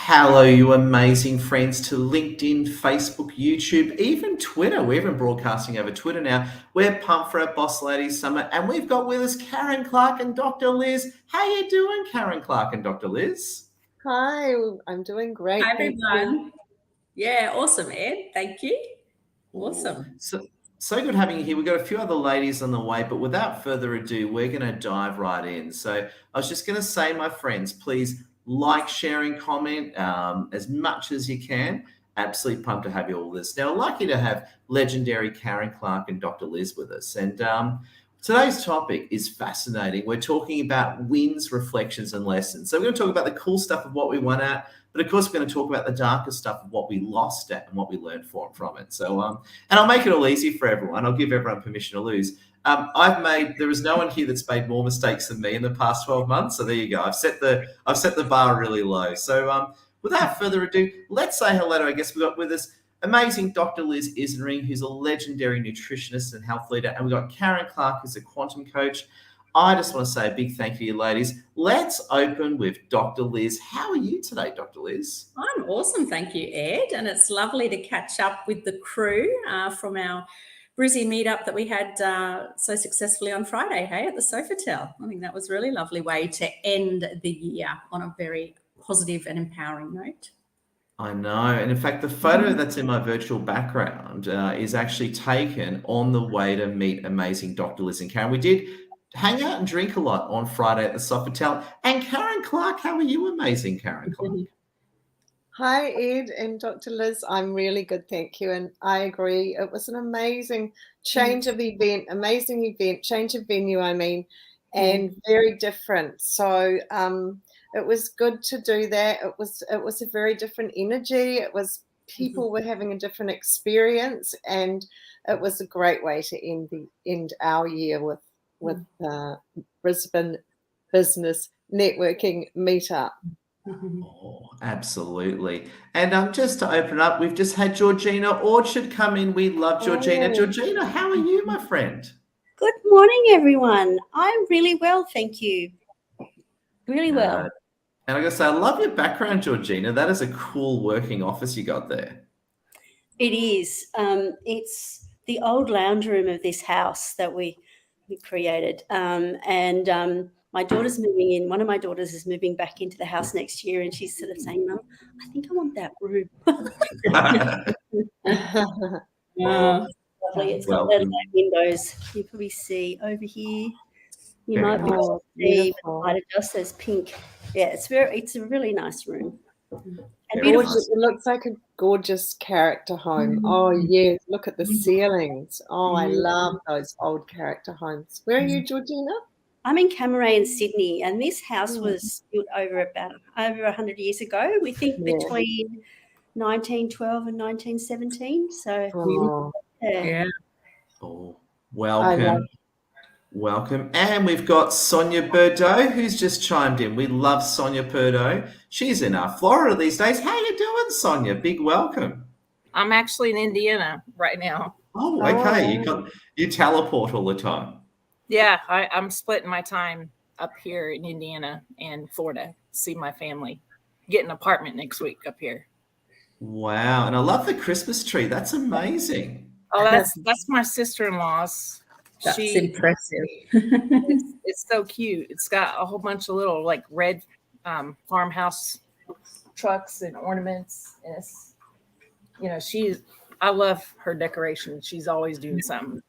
Hello, you amazing friends, to LinkedIn, Facebook, YouTube, even Twitter. We're even broadcasting over Twitter now. We're pumped for our Boss Ladies Summit, and we've got with us Karen Clark and Dr. Liz. How you doing, Karen Clark and Dr. Liz? Hi, I'm doing great. Hi, thank you. everyone. Yeah, awesome, Ed. Thank you. Awesome. So good having you here. We've got a few other ladies on the way, but without further ado, we're going to dive right in. So I was just going to say, my friends, please like, share, and comment as much as you can. Absolutely pumped to have you all with us. Now, lucky to have legendary Karen Clark and Dr. Liz with us. And today's topic is fascinating. We're talking about wins, reflections, and lessons. So we're going to talk about the cool stuff of what we won at, but of course, we're going to talk about the darker stuff of what we lost at and what we learned from it. So, and I'll make it all easy for everyone. I'll give everyone permission to lose. There is no one here that's made more mistakes than me in the past 12 months. So there you go. I've set the bar really low. So without further ado, let's say hello to, I guess we've got with us amazing Dr. Liz Isnring, who's a legendary nutritionist and health leader. And we've got Karen Clark, who's a quantum coach. I just want to say a big thank you, ladies. Let's open with Dr. Liz. How are you today, Dr. Liz? I'm awesome. Thank you, Ed. And it's lovely to catch up with the crew from our Brizzy meetup that we had so successfully on Friday, hey, at the Sofitel. I think that was a really lovely way to end the year on a very positive and empowering note. I know. And in fact, the photo that's in my virtual background is actually taken on the way to meet amazing Dr. Liz and Karen. We did hang out and drink a lot on Friday at the Sofitel. And Karen Clark, how are you, amazing Karen Clark? Hi, Ed and Dr. Liz. I'm really good, thank you. And I agree. It was an amazing change of venue, and very different. So it was good to do that. It was a very different energy. It was people were having a different experience, and it was a great way to end our year with Brisbane Business Networking Meetup. Oh, absolutely. And just to open up, we've just had Georgina Orchard come in. We love Georgina. Georgina, how are you, my friend? Good morning, everyone. I'm really well, thank you. Really well. And I gotta say, I love your background, Georgina. That is a cool working office you got there. It is. It's the old lounge room of this house that we created. My daughter's moving in. One of my daughters is moving back into the house next year, and she's sort of saying, "Mum, I think I want that room." Lovely. It's got those windows. You can probably see over here. You might be able to see with the light adjust. There's pink. Yeah, it's a really nice room. And beautiful. It looks like a gorgeous character home. Oh yes, look at the ceilings. Oh, I love those old character homes. Where are you, Georgina? I'm in Camaray in Sydney, and this house was built over 100 years ago. We think between 1912 and 1917. So yeah. Oh, welcome. And we've got Sonia Bordeaux, who's just chimed in. We love Sonia Bordeaux. She's in Florida these days. How you doing, Sonia? Big welcome. I'm actually in Indiana right now. Oh, okay. You teleport all the time. Yeah, I'm splitting my time up here in Indiana and Florida. See my family. Get an apartment next week up here. Wow. And I love the Christmas tree. That's amazing. Oh, that's my sister-in-law's. That's impressive. It's so cute. It's got a whole bunch of little like red farmhouse trucks and ornaments. And it's, I love her decoration. She's always doing something.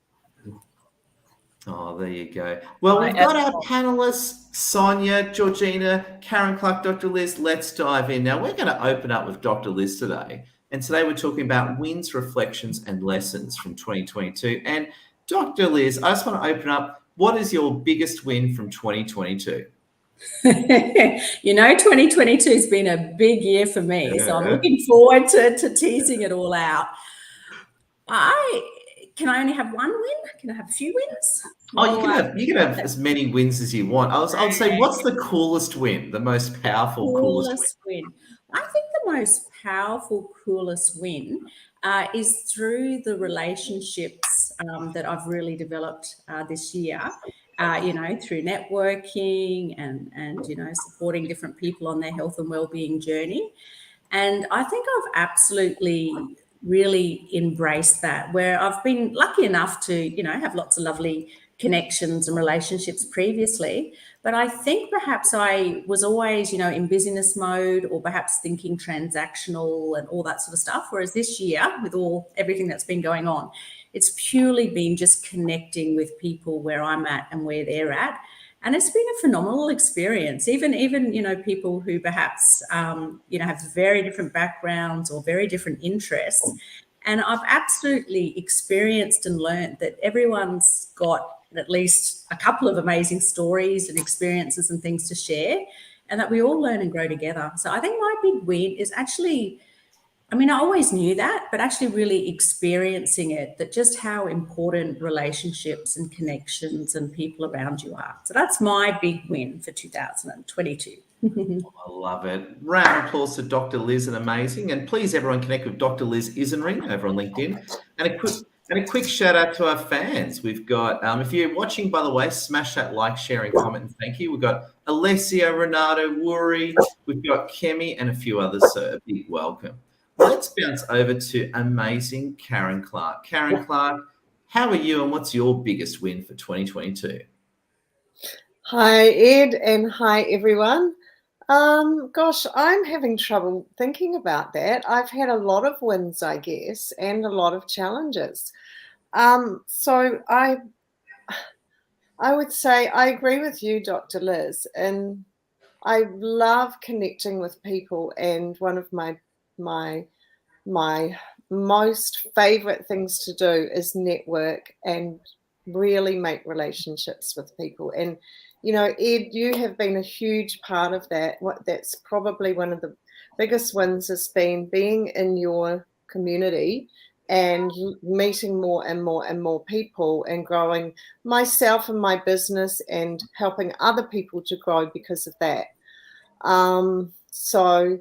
Oh, there you go. Well, we've got our panelists, Sonia, Georgina, Karen Clark, Dr. Liz. Let's dive in. Now, we're going to open up with Dr. Liz today. And today we're talking about wins, reflections, and lessons from 2022. And Dr. Liz, I just want to open up. What is your biggest win from 2022? 2022 has been a big year for me. Yeah. So I'm looking forward to teasing it all out. Can I only have one win? Can I have a few wins? You can have as many wins as you want. I'll say, what's the coolest win? The most powerful, coolest win? I think the most powerful, coolest win is through the relationships that I've really developed this year. Through networking and supporting different people on their health and wellbeing journey. And I think I've absolutely really embraced that, where I've been lucky enough to, have lots of lovely connections and relationships previously. But I think perhaps I was always, in business mode, or perhaps thinking transactional and all that sort of stuff. Whereas this year, with everything that's been going on, it's purely been just connecting with people where I'm at and where they're at. And it's been a phenomenal experience. Even people who perhaps have very different backgrounds or very different interests. And I've absolutely experienced and learned that everyone's got at least a couple of amazing stories and experiences and things to share, and that we all learn and grow together. So I think my big win is actually, I always knew that, but actually really experiencing it, that just how important relationships and connections and people around you are. So that's my big win for 2022. I love it. Round of applause to Dr. Liz and amazing. And please, everyone, connect with Dr. Liz Isenring over on LinkedIn. And a quick shout out to our fans. We've got, if you're watching, by the way, smash that like, share, and comment, and thank you. We've got Alessio, Renato, Wuri, we've got Kemi, and a few others. So a big welcome. Let's bounce over to amazing Karen Clark. Karen Clark, how are you, and what's your biggest win for 2022? Hi, Ed, and hi, everyone. Gosh, I'm having trouble thinking about that. I've had a lot of wins, I guess, and a lot of challenges. So I would say I agree with you, Dr. Liz, and I love connecting with people. And one of my most favorite things to do is network and really make relationships with people. And Ed, you have been a huge part of that. That's probably one of the biggest wins, has been being in your community and meeting more and more and more people, and growing myself and my business and helping other people to grow because of that. So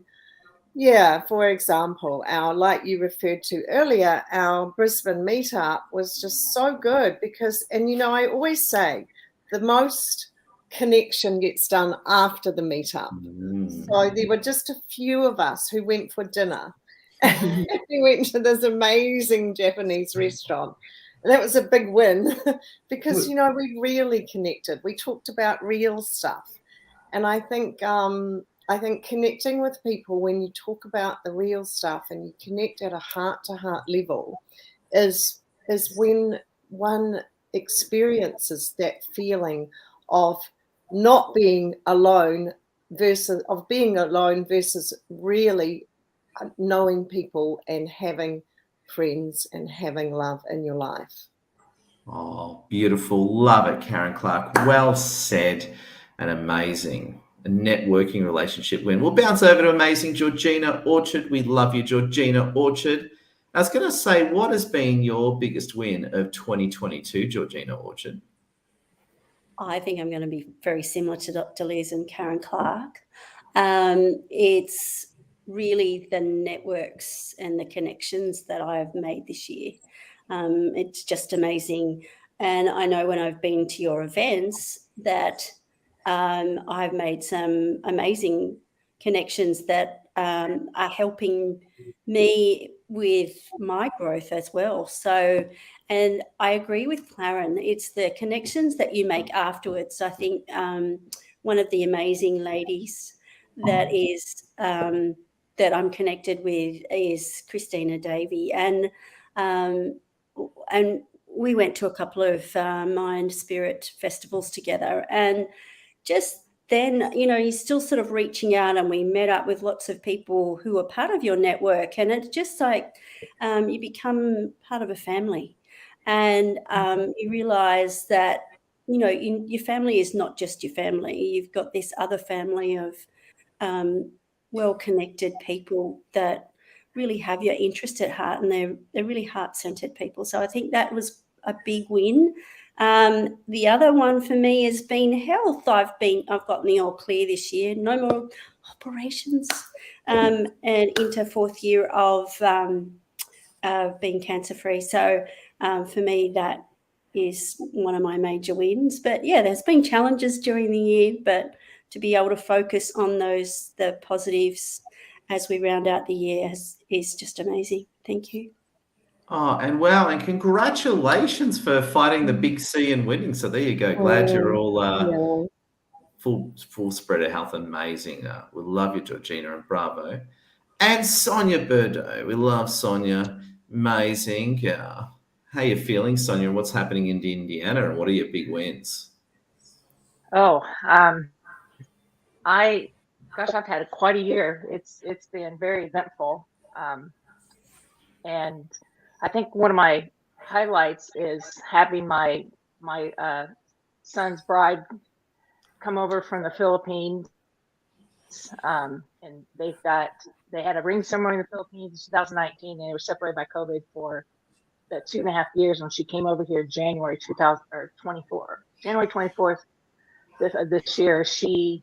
yeah, for example, like you referred to earlier, our Brisbane meetup was just so good because, and I always say the most connection gets done after the meetup. So there were just a few of us who went for dinner. We went to this amazing Japanese restaurant. And that was a big win because, we really connected. We talked about real stuff. And I think connecting with people, when you talk about the real stuff and you connect at a heart-to-heart level, is when one experiences that feeling of not being alone versus really knowing people and having friends and having love in your life. Oh, beautiful. Love it, Karen Clark. Well said and amazing. A networking relationship win. We'll bounce over to amazing Georgina Orchard. We love you, Georgina Orchard. I was going to say, what has been your biggest win of 2022, Georgina Orchard? I think I'm going to be very similar to Dr. Liz and Karen Clark. It's really the networks and the connections that I've made this year. It's just amazing. And I know when I've been to your events that I've made some amazing connections that are helping me with my growth as well. So, and I agree with Claren. It's the connections that you make afterwards. I think one of the amazing ladies that is that I'm connected with is Christina Davey, and we went to a couple of Mind Spirit festivals together, and just then, you're still sort of reaching out, and we met up with lots of people who are part of your network, and it's just like you become part of a family, and you realize that, your family is not just your family. You've got this other family of well-connected people that really have your interest at heart, and they're really heart-centered people. So I think that was a big win. The other one for me has been health. I've gotten the all clear this year, no more operations, and into 4th year of being cancer-free. So for me, that is one of my major wins. But yeah, there's been challenges during the year, but to be able to focus on the positives as we round out the year is just amazing. Thank you. Oh, and wow, and congratulations for fighting the big C and winning. So there you go. Glad you're all Yeah. full spread of health. Amazing. We love you, Georgina, and bravo. And Sonia Burdo. We love Sonia. Amazing. How you feeling, Sonia? What's happening in Indiana, and what are your big wins? Oh, I've had quite a year. It's been very eventful, and I think one of my highlights is having my son's bride come over from the Philippines, and they had a ring ceremony in the Philippines in 2019, and they were separated by COVID for the 2.5 years. When she came over here January 24th this year, she's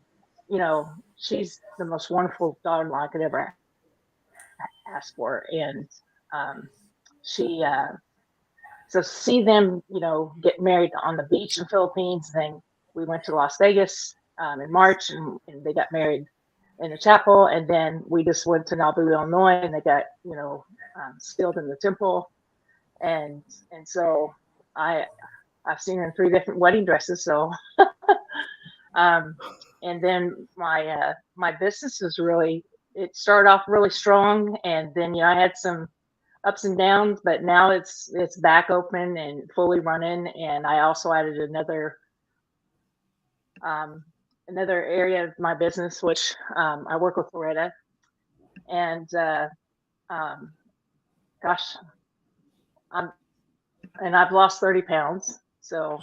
the most wonderful daughter-in-law I could ever ask for, and so see them, get married on the beach in the Philippines. Then we went to Las Vegas in March, and they got married in the chapel. And then we just went to Nauvoo, Illinois, and they got, sealed in the temple. And so I've seen her in 3 different wedding dresses. So, and then my business is it started off really strong, and then I had some ups and downs, but now it's back open and fully running. And I also added another area of my business, which I work with Loretta, and I've lost 30 pounds. So,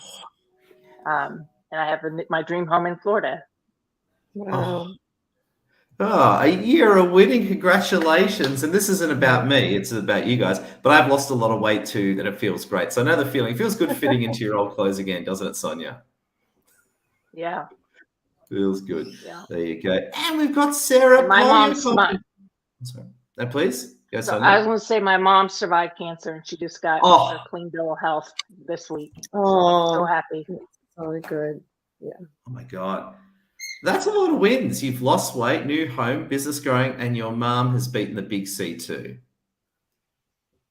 and I have my dream home in Florida. Wow. A year of winning. Congratulations. And this isn't about me, it's about you guys. But I've lost a lot of weight too, and it feels great. So I know the feeling. It feels good fitting into your old clothes again, doesn't it, Sonia? Yeah. Feels good. Yeah. There you go. And we've got Sarah. And my mom's Sorry. Please. Go, Sonia. I was going to say my mom survived cancer, and she just got a clean bill of health this week. Oh, So happy. so good. Yeah. Oh my God. That's a lot of wins. You've lost weight, new home, business growing, and your mom has beaten the big C too.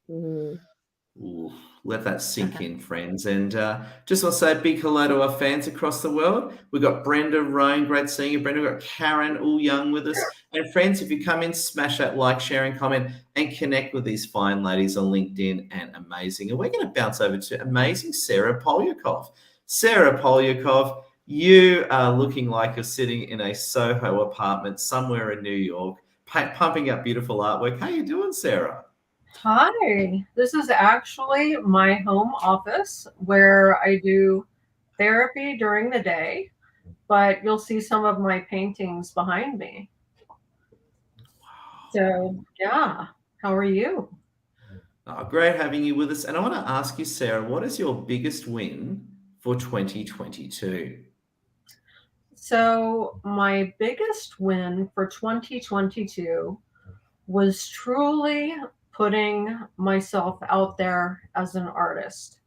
Mm-hmm. Ooh, let that sink in, friends. And just want to say a big hello to our fans across the world. We've got Brenda Roan, great seeing you, Brenda. We've got Karen, all young with us. And friends, if you come in, smash that like, share, and comment, and connect with these fine ladies on LinkedIn and amazing. And we're going to bounce over to amazing Sarah Polyakov. Sarah Polyakov, you are looking like you're sitting in a Soho apartment somewhere in New York, pumping up beautiful artwork. How you doing, Sarah? Hi, this is actually my home office where I do therapy during the day, but you'll see some of my paintings behind me. So, yeah, how are you? Oh, great having you with us. And I want to ask you, Sarah, what is your biggest win for 2022? So, my biggest win for 2022 was truly putting myself out there as an artist.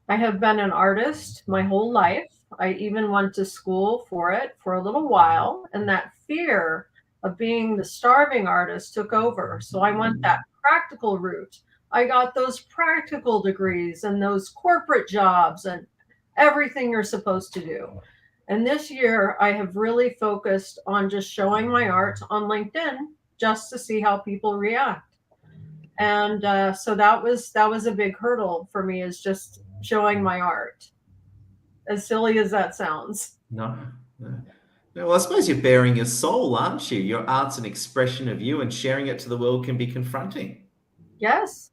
I have been an artist my whole life. I even went to school for it for a little while, and that fear of being the starving artist took over. So I went that practical route. I got those practical degrees and those corporate jobs and everything you're supposed to do. And this year I have really focused on just showing my art on LinkedIn just to see how people react. And so that was a big hurdle for me, is just showing my art. As silly as that sounds. No. Well, I suppose you're bearing your soul, aren't you? Your art's an expression of you, and sharing it to the world can be confronting. Yes.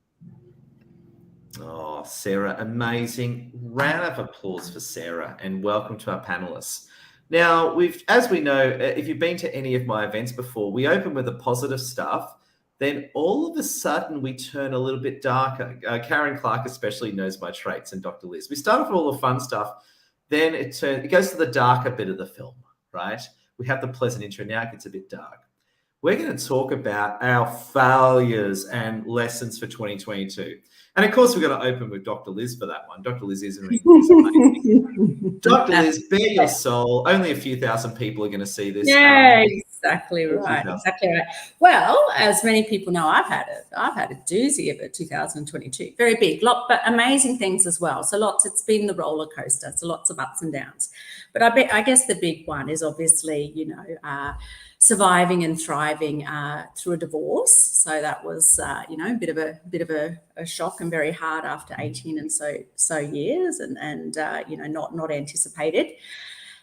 Oh, Sarah, amazing. Round of applause for Sarah, and welcome to our panelists. Now, as we know, if you've been to any of my events before, we open with the positive stuff. Then all of a sudden we turn a little bit darker. Karen Clark especially knows my traits, and Dr. Liz. We start off with all the fun stuff. Then it goes to the darker bit of the film, right? We have the pleasant intro. Now it gets a bit dark. we're going to talk about our failures and lessons for 2022. And of course, we've got to open with Dr. Liz for that one. Dr. Liz is amazing. Dr. Liz, bare your soul. Only a few thousand people are going to see this. Yeah, exactly right. Exactly right. Well, as many people know, I've had a doozy of a 2022. Very big, but amazing things as well. So it's been the roller coaster. So lots of ups and downs. But I guess the big one is obviously, surviving and thriving through a divorce. So that was, a bit of a shock and very hard after 18 and so years, and not anticipated.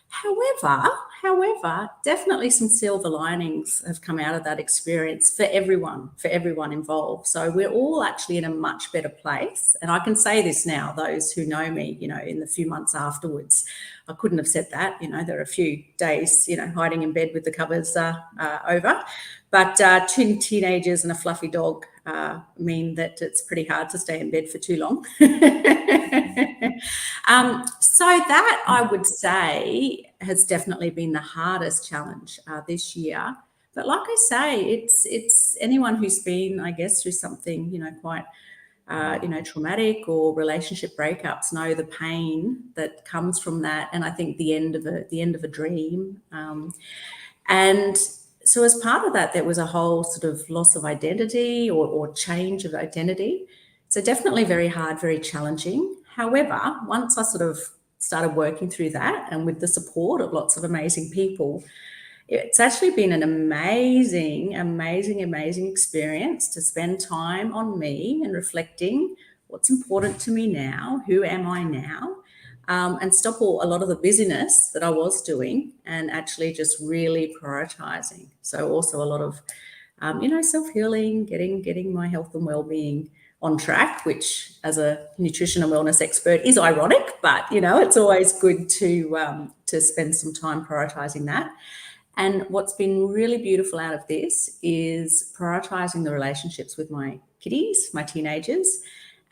However, definitely some silver linings have come out of that experience for everyone involved. So we're all actually in a much better place. And I can say this now, those who know me, in the few months afterwards, I couldn't have said that. There are a few days, hiding in bed with the covers over. But two teenagers and a fluffy dog mean that it's pretty hard to stay in bed for too long. So that, I would say, has definitely been the hardest challenge this year. But like I say, it's anyone who's been, I guess, through something, quite, traumatic or relationship breakups know the pain that comes from that. And I think the end of a dream. And so as part of that, there was a whole sort of loss of identity or change of identity. So definitely very hard, very challenging. However, once I sort of started working through that, and with the support of lots of amazing people, it's actually been an amazing experience to spend time on me and reflecting what's important to me now, who am I now, and stop a lot of the busyness that I was doing and actually just really prioritizing. So also a lot of, self-healing, getting my health and well-being on track, which as a nutrition and wellness expert is ironic, but it's always good to spend some time prioritizing that. And what's been really beautiful out of this is prioritizing the relationships with my kiddies, my teenagers.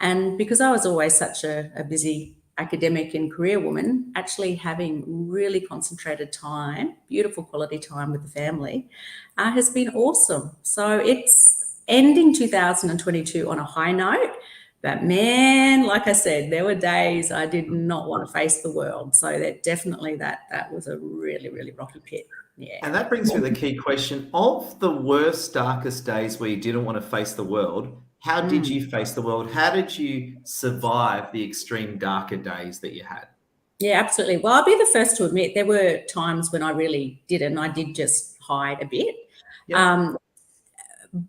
And because I was always such a busy academic and career woman, actually having really concentrated time, beautiful quality time with the family has been awesome. So it's ending 2022 on a high note, but man, like I said, there were days I did not want to face the world. So that was a really, really rocky pit. Yeah. And that brings me to the key question of the worst, darkest days where you didn't want to face the world. How did you face the world? How did you survive the extreme darker days that you had? Yeah, absolutely. Well, I'll be the first to admit there were times when I really didn't. I did just hide a bit. Yeah.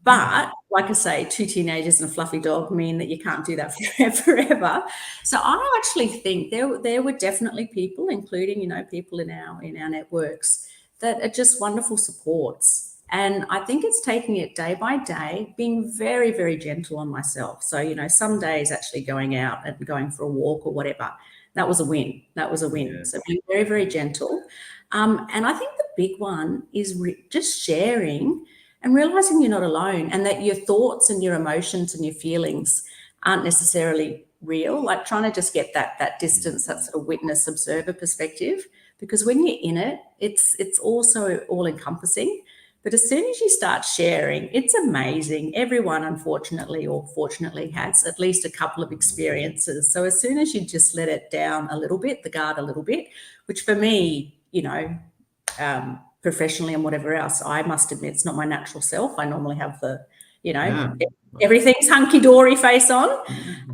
But like I say, two teenagers and a fluffy dog mean that you can't do that forever. So I actually think there were definitely people, including, people in our networks, that are just wonderful supports. And I think it's taking it day by day, being very, very gentle on myself. So, some days actually going out and going for a walk or whatever, that was a win. Yeah. So being very, very gentle. And I think the big one is just sharing and realizing you're not alone, and that your thoughts and your emotions and your feelings aren't necessarily real, like trying to just get that distance, that sort of witness observer perspective, because when you're in it, it's also all encompassing. But as soon as you start sharing, it's amazing. Everyone, unfortunately or fortunately, has at least a couple of experiences. So as soon as you just let it down a little bit, the guard a little bit, which for me, professionally and whatever else, I must admit it's not my natural self. I normally have the, everything's hunky-dory face on.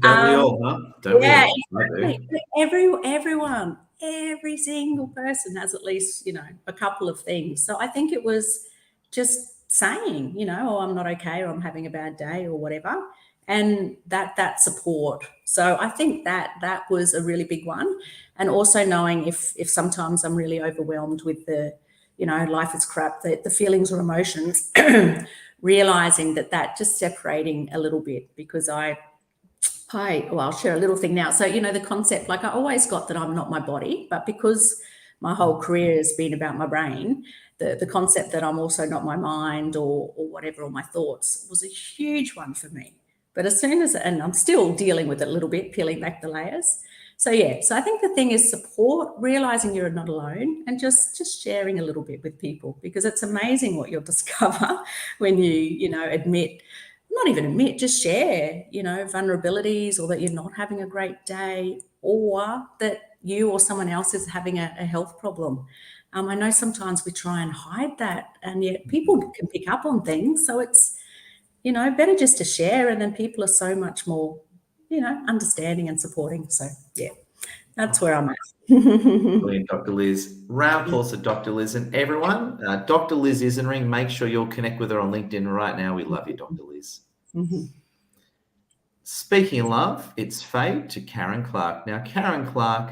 Don't we all, huh? Don't we all? Exactly. Everyone, every single person has at least, a couple of things. So I think it was just saying, I'm not okay, or I'm having a bad day or whatever. And that support. So I think that was a really big one. And also knowing if sometimes I'm really overwhelmed with the, life is crap, the feelings or emotions, realizing that just separating a little bit, because I'll share a little thing now. So, the concept, like I always got that I'm not my body, but because my whole career has been about my brain, the concept that I'm also not my mind or whatever, or my thoughts, was a huge one for me. But as soon as, and I'm still dealing with it a little bit, peeling back the layers, So yeah, so I think the thing is support, realizing you're not alone, and just sharing a little bit with people, because it's amazing what you'll discover when you admit, not even admit, just share, vulnerabilities, or that you're not having a great day, or that you or someone else is having a health problem. I know sometimes we try and hide that, and yet people can pick up on things. So it's, better just to share, and then people are so much more, understanding and supporting. So yeah, that's where I'm at. Brilliant, Dr. Liz. Round of applause to Dr. Liz. And everyone, Dr. Liz Issenring, make sure you'll connect with her on LinkedIn right now. We love you, Dr. Liz. Speaking of love, it's fade to Karen Clark. Now, Karen Clark,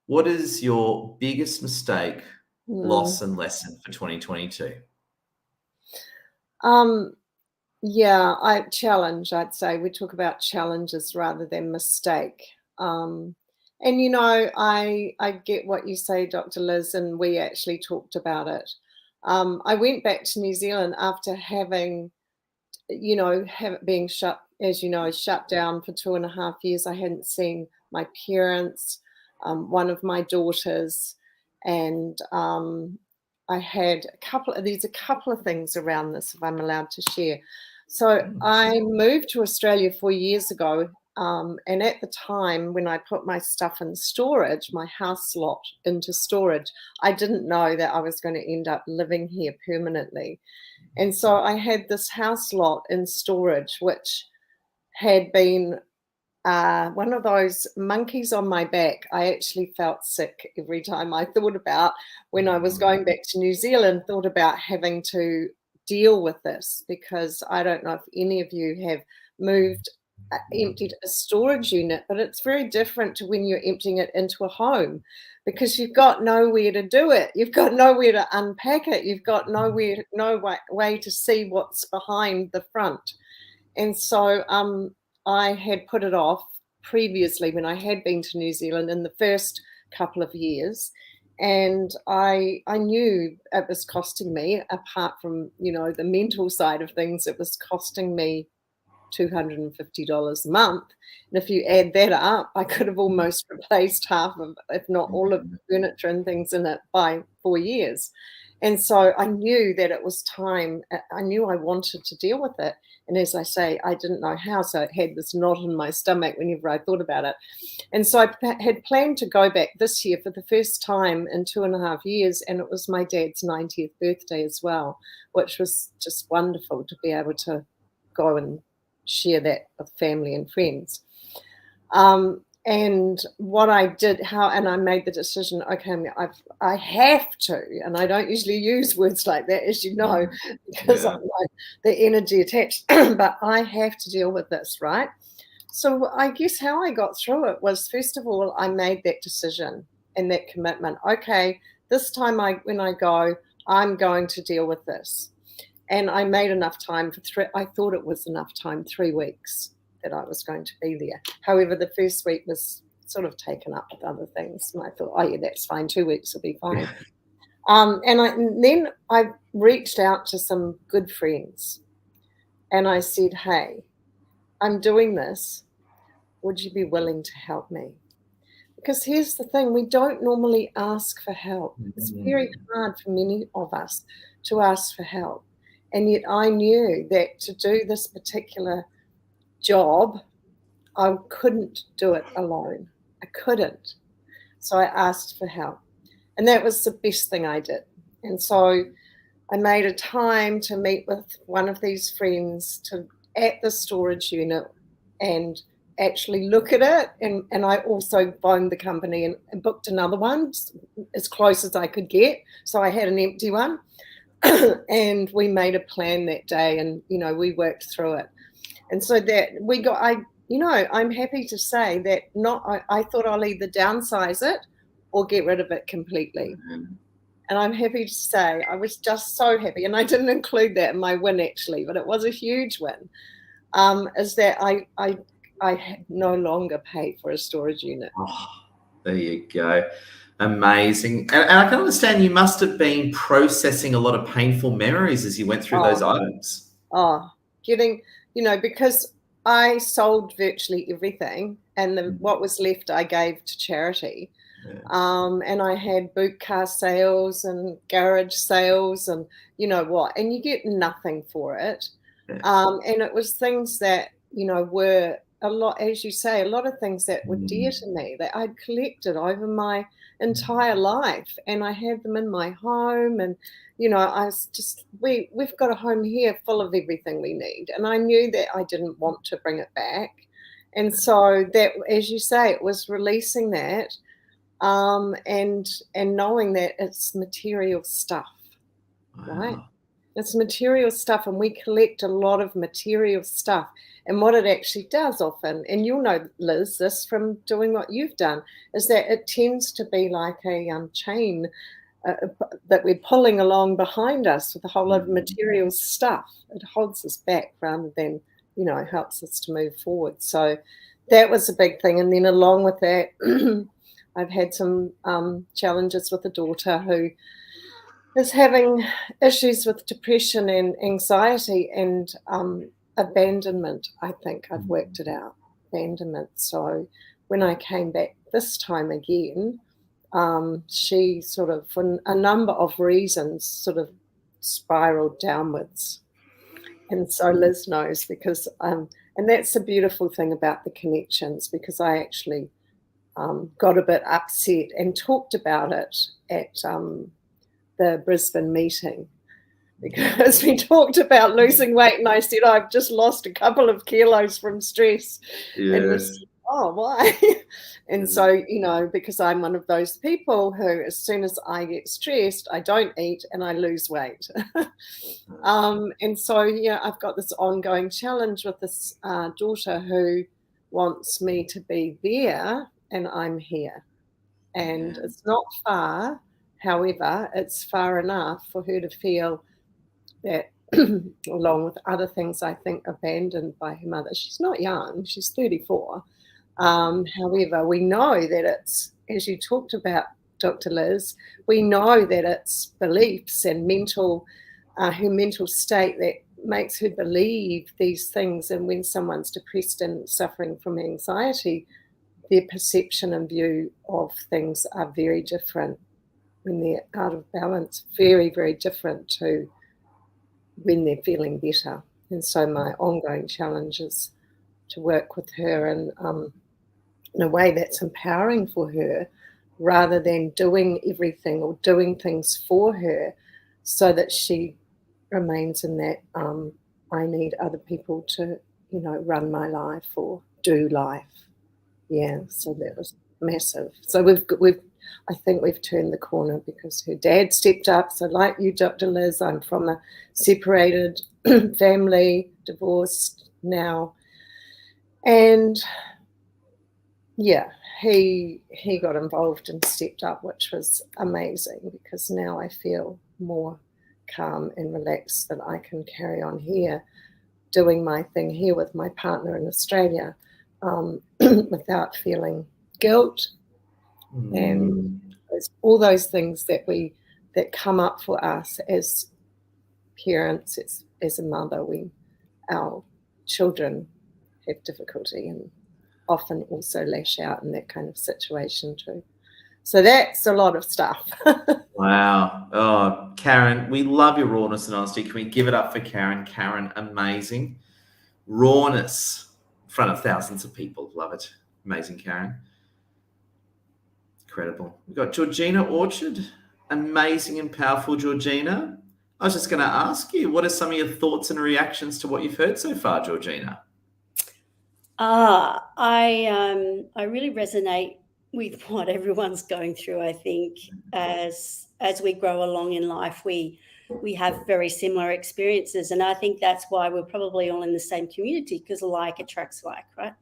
what is your biggest mistake, loss, and lesson for 2022? Yeah, challenge, I'd say. We talk about challenges rather than mistake. And, I get what you say, Dr. Liz, and we actually talked about it. I went back to New Zealand after having, being shut down for 2.5 years. I hadn't seen my parents, one of my daughters, and I had a couple of things around this, if I'm allowed to share. So I moved to Australia 4 years ago, and at the time when I put my stuff in storage, my house lot into storage, I didn't know that I was going to end up living here permanently. And so I had this house lot in storage, which had been one of those monkeys on my back. I actually felt sick every time I thought about, when I was going back to New Zealand, thought about having to deal with this, because I don't know if any of you have emptied a storage unit, but it's very different to when you're emptying it into a home, because you've got nowhere to do it. You've got nowhere to unpack it. You've got no way to see what's behind the front. And so I had put it off previously when I had been to New Zealand in the first couple of years. And I knew it was costing me, apart from, the mental side of things, it was costing me $250 a month. And if you add that up, I could have almost replaced half of, if not all of the furniture and things in it by 4 years. And so I knew that it was time. I knew I wanted to deal with it. And as I say, I didn't know how. So it had this knot in my stomach whenever I thought about it. And so I had planned to go back this year for the first time in 2.5 years. And it was my dad's 90th birthday as well, which was just wonderful to be able to go and share that with family and friends. And what I did, and I made the decision, okay, I have to, and I don't usually use words like that, as you know, because I'm like the energy attached, but I have to deal with this, right? So I guess how I got through it was, first of all, I made that decision and that commitment. Okay, this time when I go, I'm going to deal with this. And I made enough time I thought it was enough time, 3 weeks, that I was going to be there. However, the first week was sort of taken up with other things. And I thought, oh yeah, that's fine. 2 weeks will be fine. And then I reached out to some good friends and I said, hey, I'm doing this. Would you be willing to help me? Because here's the thing, we don't normally ask for help. It's very hard for many of us to ask for help. And yet I knew that to do this particular job, I couldn't do it alone. I couldn't. So I asked for help. And that was the best thing I did. And so I made a time to meet with one of these friends at the storage unit and actually look at it. And I also phoned the company and booked another one as close as I could get. So I had an empty one. And we made a plan that day, and, we worked through it. And so that I'm happy to say that I thought I'll either downsize it or get rid of it completely. And I'm happy to say I was just so happy. And I didn't include that in my win, actually, but it was a huge win, is that I no longer pay for a storage unit. Oh, there you go. Amazing. And I can understand you must have been processing a lot of painful memories as you went through those items. Getting, because I sold virtually everything, and what was left I gave to charity. Yeah. And I had boot car sales and garage sales, and you know what, and you get nothing for it. Yeah. And it was things that, you know, were a lot, as you say, a lot of things that were dear to me that I'd collected over my entire life, and I had them in my home. And you know, I was just, we've got a home here full of everything we need, and I knew that I didn't want to bring it back. And so that, as you say, it was releasing that, and knowing that it's material stuff, right? Wow. It's material stuff, and we collect a lot of material stuff. And what it actually does often, and you'll know, Liz, this from doing what you've done, is that it tends to be like a chain that we're pulling along behind us with a whole lot of material stuff. It holds us back rather than, you know, helps us to move forward. So that was a big thing. And then along with that, I've had some challenges with a daughter who is having issues with depression and anxiety and abandonment. I think I've worked it out, abandonment. So when I came back this time again, she sort of, for a number of reasons, sort of spiraled downwards. And so Liz knows, because, and that's the beautiful thing about the connections, because I actually got a bit upset and talked about it at the Brisbane meeting, because we talked about losing weight, and I said, I've just lost a couple of kilos from stress. Yes. And we said, oh, why? And so, you know, because I'm one of those people who, as soon as I get stressed, I don't eat and I lose weight. And so, yeah, I've got this ongoing challenge with this daughter who wants me to be there, and I'm here. And it's not far. However, it's far enough for her to feel that, along with other things, I think, abandoned by her mother. She's not young, she's 34. However, we know that it's, as you talked about, Dr. Liz, we know that it's beliefs and her mental state that makes her believe these things. And when someone's depressed and suffering from anxiety, their perception and view of things are very different when they're out of balance, very, very different to when they're feeling better. And so my ongoing challenge is to work with her and in a way that's empowering for her, rather than doing everything or doing things for her, so that she remains in that I need other people to, you know, run my life or do life. Yeah, so that was massive. So I think we've turned the corner, because her dad stepped up. So like you, Dr. Liz, I'm from a separated family, divorced now. And yeah, he got involved and stepped up, which was amazing, because now I feel more calm and relaxed that I can carry on here, doing my thing here with my partner in Australia, without feeling guilt and all those things that come up for us as parents, as a mother, when our children have difficulty and often also lash out in that kind of situation too. So that's a lot of stuff. Wow. Oh, Karen, we love your rawness and honesty. Can we give it up for Karen? Karen, amazing. Rawness in front of thousands of people. Love it. Amazing, Karen. Incredible. We've got Georgina Orchard. Amazing and powerful, Georgina. I was just going to ask you, what are some of your thoughts and reactions to what you've heard so far, Georgina? I really resonate with what everyone's going through. I think as we grow along in life, we have very similar experiences, and I think that's why we're probably all in the same community, because like attracts like, right?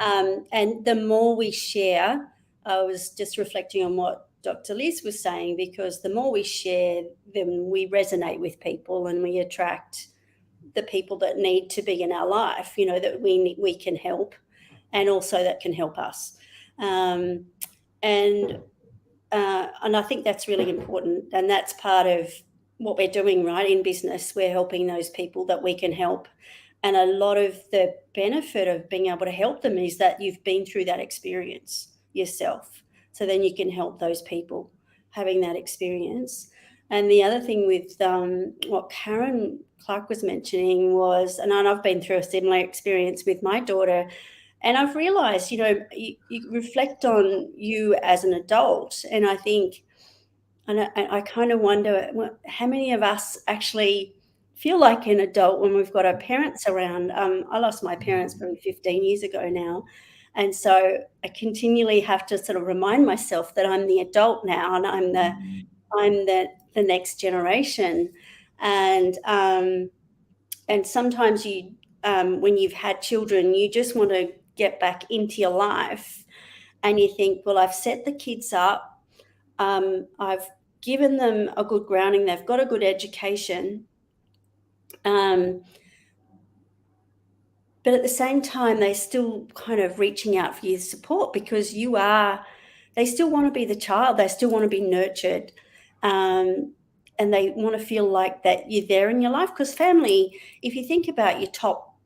And the more we share, I was just reflecting on what Dr. Liz was saying, because the more we share, then we resonate with people and we attract the people that need to be in our life, you know, that we can help, and also that can help us. And I think that's really important, and that's part of what we're doing, right? In business, we're helping those people that we can help, And a lot of the benefit of being able to help them is that you've been through that experience yourself. So then you can help those people having that experience. And the other thing with what Karen Clark was mentioning was, and I've been through a similar experience with my daughter, and I've realized, you reflect on you as an adult. And I think, and I kind of wonder how many of us actually feel like an adult when we've got our parents around. I lost my parents probably 15 years ago now. And so I continually have to sort of remind myself that I'm the adult now, and I'm the next generation. And sometimes you, when you've had children, you just want to get back into your life, and you think, well, I've set the kids up. I've given them a good grounding. They've got a good education. But at the same time, they're still kind of reaching out for your support, because they still want to be the child. They still want to be nurtured. And they want to feel like that you're there in your life, because family, if you think about your top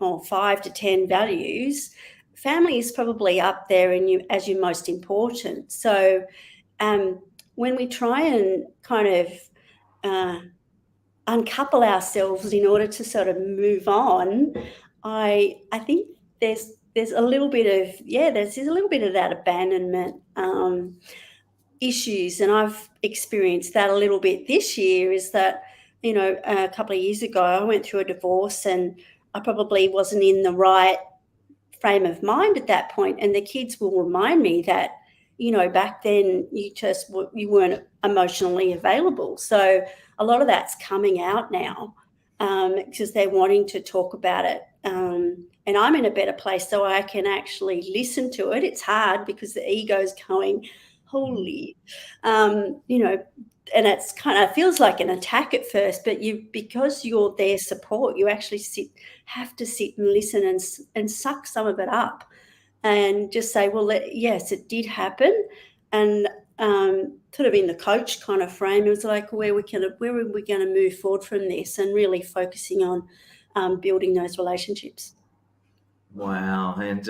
5 to 10 values, family is probably up there as your most important. So when we try and kind of uncouple ourselves in order to sort of move on, I think there's a little bit of that abandonment issues, and I've experienced that a little bit this year. Is that, a couple of years ago I went through a divorce, and I probably wasn't in the right frame of mind at that point, and the kids will remind me that, back then you weren't emotionally available. So a lot of that's coming out now, because they're wanting to talk about it. And I'm in a better place, so I can actually listen to it. It's hard because the ego's going, holy, and it's kind of feels like an attack at first, but because you're their support, you actually have to sit and listen and suck some of it up, and just say, well, yes, it did happen. And sort of in the coach kind of frame, it was like, where are we going to move forward from this, and really focusing on building those relationships. Wow. And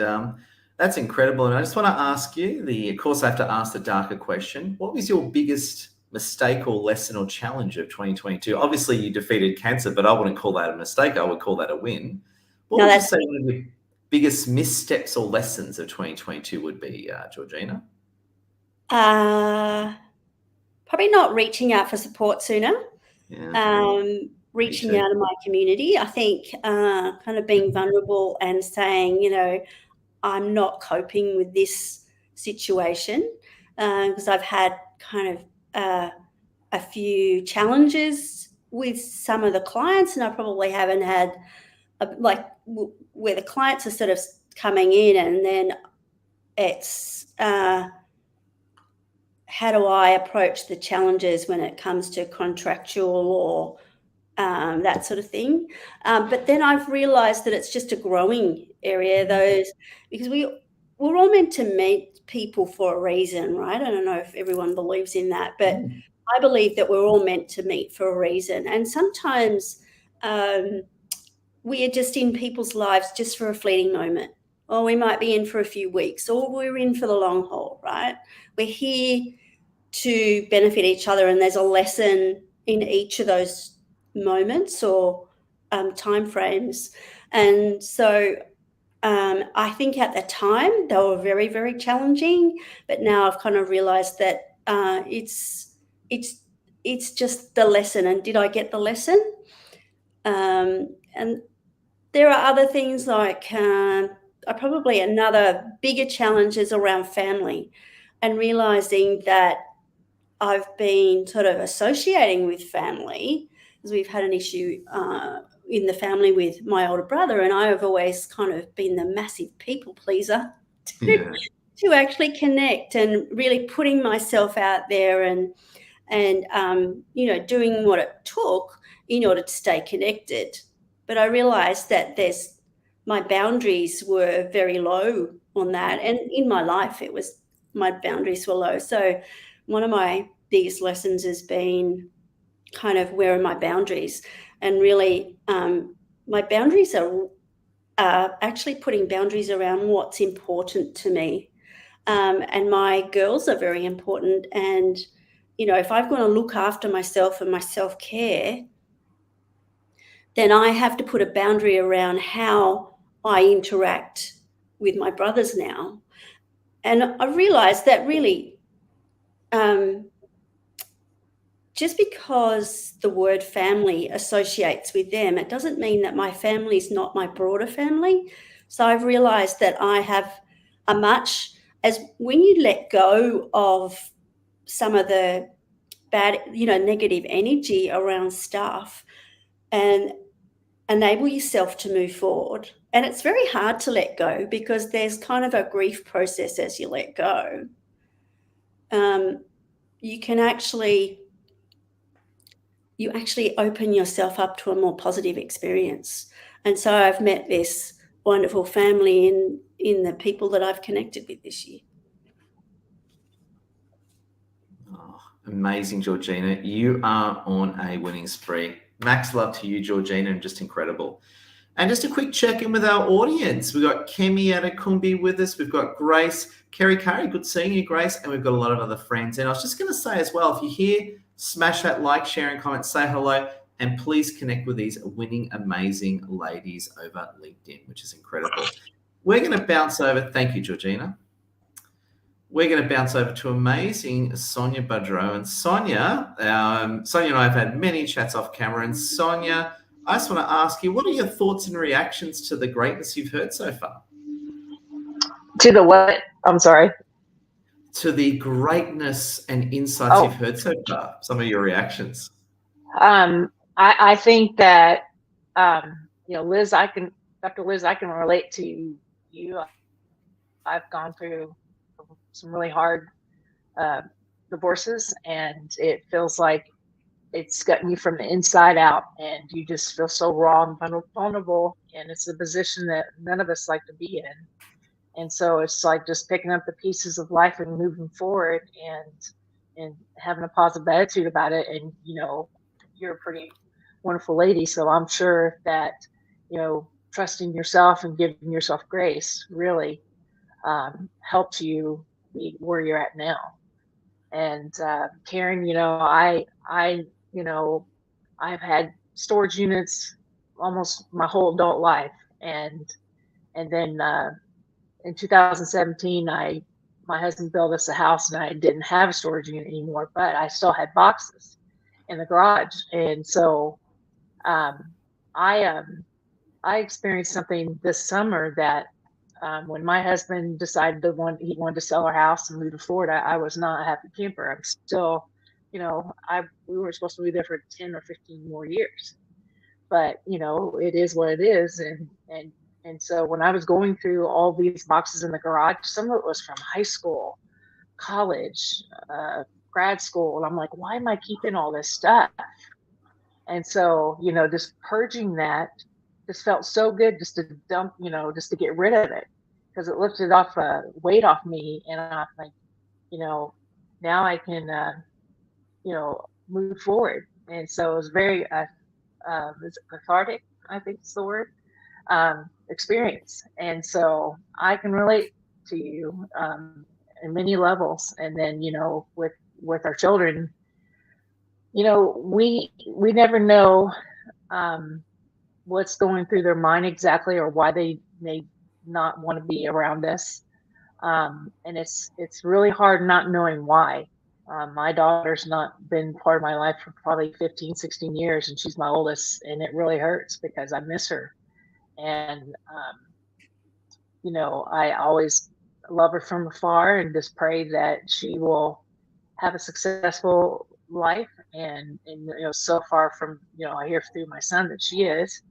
that's incredible. And I just want to ask you, of course, I have to ask the darker question. What was your biggest mistake or lesson or challenge of 2022? Obviously, you defeated cancer, but I wouldn't call that a mistake. I would call that a win. What would you say one of the biggest missteps or lessons of 2022 would be, Georgina? Probably not reaching out for support sooner. Yeah. Reaching out in my community. I think kind of being vulnerable and saying, I'm not coping with this situation, because I've had kind of a few challenges with some of the clients, and I probably haven't had where the clients are sort of coming in, and then it's how do I approach the challenges when it comes to contractual or that sort of thing. But then I've realized that it's just a growing area, because we're all meant to meet people for a reason, right? I don't know if everyone believes in that, but I believe that we're all meant to meet for a reason. And sometimes we are just in people's lives just for a fleeting moment, or we might be in for a few weeks, or we're in for the long haul, right? We're here to benefit each other, and there's a lesson in each of those moments or time frames. And so I think at the time they were very, very challenging, but now I've kind of realized that it's just the lesson. And did I get the lesson? And there are other things like probably another bigger challenge is around family, and realizing that I've been sort of associating with family, because we've had an issue in the family with my older brother, and I have always kind of been the massive people pleaser to actually connect, and really putting myself out there and doing what it took in order to stay connected. But I realized that my boundaries were very low on that, and in my life my boundaries were low. So one of my biggest lessons has been kind of, where are my boundaries, and really my boundaries are actually putting boundaries around what's important to me. And my girls are very important. And, you know, if I've got to look after myself and my self-care, then I have to put a boundary around how I interact with my brothers now. And I realized that really, just because the word family associates with them, it doesn't mean that my family is not my broader family. So I've realized that I have as when you let go of some of the bad, you know, negative energy around stuff and enable yourself to move forward. And it's very hard to let go because there's kind of a grief process as you let go. You actually open yourself up to a more positive experience. And so I've met this wonderful family in the people that I've connected with this year. Oh, amazing, Georgina. You are on a winning spree. Max love to you, Georgina, and just incredible. And just a quick check-in with our audience. We've got Kemi Adekumbi with us. We've got Grace, Kerry Curry. Good seeing you, Grace. And we've got a lot of other friends. And I was just going to say as well, if you're here, smash that like, share, and comment, say hello, and please connect with these winning, amazing ladies over LinkedIn, which is incredible. We're going to bounce over. Thank you, Georgina. We're going to bounce over to amazing Sonia Budrow. And Sonia and I have had many chats off camera. And Sonia, I just want to ask you, what are your thoughts and reactions to the greatness you've heard so far? To the what? I'm sorry. To the greatness and insights you've heard so far, some of your reactions. I think that, Dr. Liz, I can relate to you. I've gone through some really hard divorces, and it feels like it's gotten you from the inside out, and you just feel so raw and vulnerable, and it's a position that none of us like to be in. And so it's like just picking up the pieces of life and moving forward and having a positive attitude about it. And, you're a pretty wonderful lady. So I'm sure that, trusting yourself and giving yourself grace really helped you be where you're at now. And Karen, I've had storage units almost my whole adult life. And then in 2017, my husband built us a house, and I didn't have a storage unit anymore, but I still had boxes in the garage. And so I experienced something this summer that when my husband decided he wanted to sell our house and move to Florida, I was not a happy camper. I'm still, we were supposed to be there for 10 or 15 more years, but it is what it is. And so when I was going through all these boxes in the garage, some of it was from high school, college, grad school, and I'm like, why am I keeping all this stuff? And so, just purging that just felt so good, just to dump, just to get rid of it, because it lifted off a weight off me. And I'm like, now I can, move forward. And so it was very cathartic, I think is the word, experience. And so I can relate to you in many levels. And then, with our children, we never know what's going through their mind exactly, or why they may not want to be around us. And it's really hard not knowing why. My daughter's not been part of my life for probably 15, 16 years, and she's my oldest, and it really hurts because I miss her. And, I always love her from afar and just pray that she will have a successful life. And so far from, I hear through my son that she is.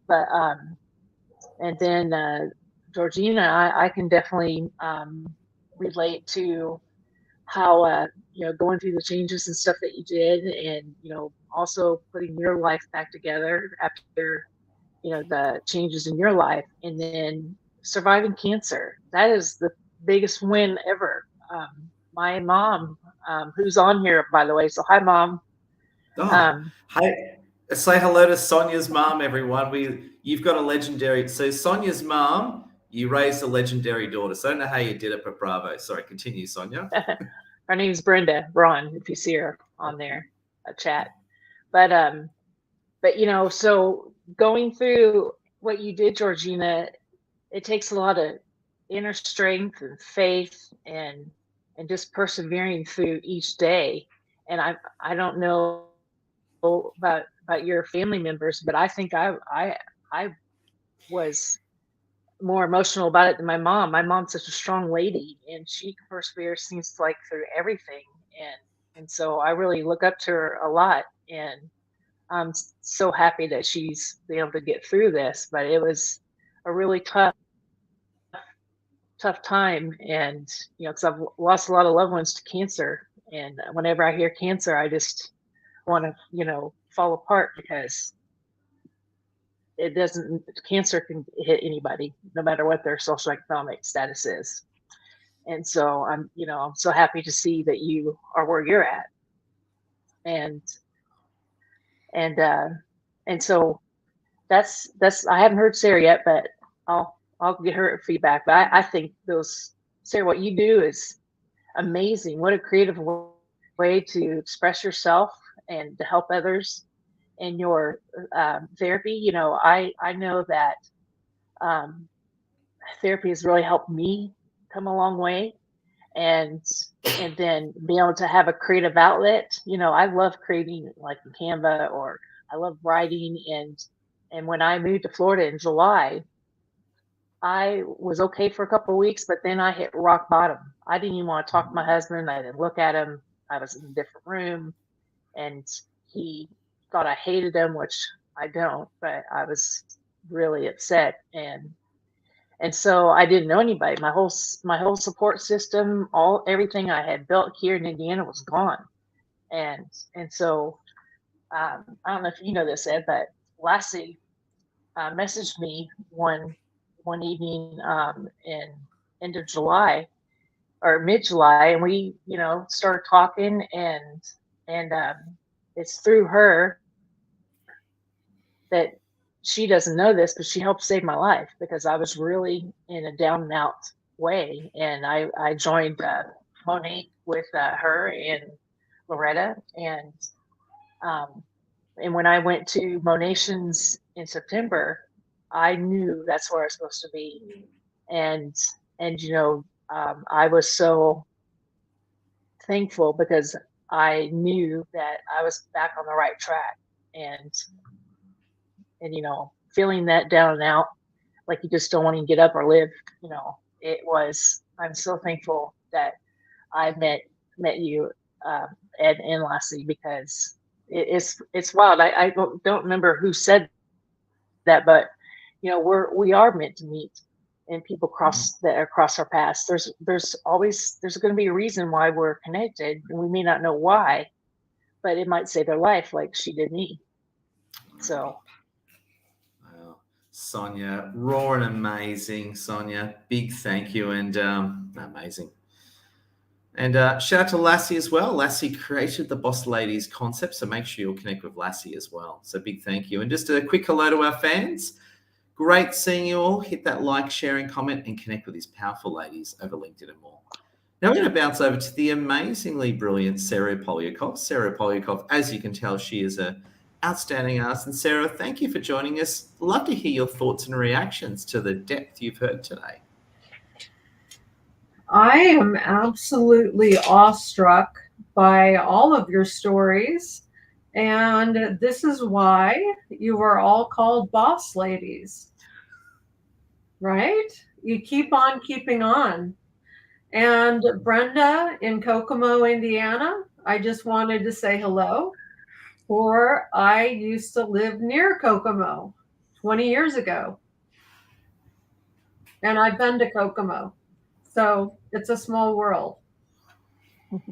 But, and then Georgina, I can definitely relate to how, going through the changes and stuff that you did, and, also putting your life back together after, the changes in your life, and then surviving cancer. That is the biggest win ever. My mom, who's on here, by the way. So hi, Mom. Oh, hi. Say hello to Sonia's mom, everyone. You've got a legendary. So Sonia's mom, you raised a legendary daughter. So I don't know how you did it, but bravo. Sorry, continue, Sonia. Her name's Brenda Braun, if you see her on there, a chat. But so going through what you did, Georgina, it takes a lot of inner strength and faith and just persevering through each day. And I don't know about your family members, but I think I was more emotional about it than my mom. My mom's such a strong lady, and she perseveres, seems like, through everything. And so I really look up to her a lot, and I'm so happy that she's been able to get through this. But it was a really tough time, and because I've lost a lot of loved ones to cancer, and whenever I hear cancer, I just want to fall apart, because cancer can hit anybody, no matter what their socioeconomic status is. And so I'm so happy to see that you are where you're at. And so that's I haven't heard Sarah yet, but I'll get her feedback. But I think Sarah, what you do is amazing. What a creative way to express yourself and to help others in your therapy. I know that therapy has really helped me come a long way, and then being able to have a creative outlet. I love creating, like in Canva, or I love writing. And when I moved to Florida in July, I was okay for a couple of weeks, but then I hit rock bottom. I didn't even want to talk to my husband. I didn't look at him. I was in a different room, and he thought I hated him, which I don't, but I was really upset. And so I didn't know anybody. My whole support system, everything I had built here in Indiana was gone. And so I don't know if you know this, Ed, but Lassie messaged me one evening in end of July or mid-July, and we started talking, and it's through her that she doesn't know this, but she helped save my life, because I was really in a down and out way. And I joined Monique with her and Loretta. And when I went to Monations in September, I knew that's where I was supposed to be. And I was so thankful, because I knew that I was back on the right track. And feeling that down and out, like you just don't want to get up or live, I'm so thankful that I met you, Ed and Lassie, because it's wild. I don't remember who said that, but we are meant to meet, and people cross our paths. There's going to be a reason why we're connected, and we may not know why, but it might save their life, like she did me. So. Sonia, raw and amazing. Sonia, big thank you, and amazing. And shout out to Lassie as well. Lassie created the Boss Ladies concept, so make sure you'll connect with Lassie as well. So big thank you. And just a quick hello to our fans. Great seeing you all. Hit that like, share, and comment, and connect with these powerful ladies over LinkedIn and more. Now we're going to bounce over to the amazingly brilliant Sarah Polyakov. Sarah Polyakov, as you can tell, she is a outstanding artist. And Sarah, thank you for joining us. Love to hear your thoughts and reactions to the depth you've heard today. I am absolutely awestruck by all of your stories. And this is why you are all called boss ladies, right? You keep on keeping on. And Brenda in Kokomo, Indiana, I just wanted to say hello. For I used to live near Kokomo 20 years ago. And I've been to Kokomo. So it's a small world.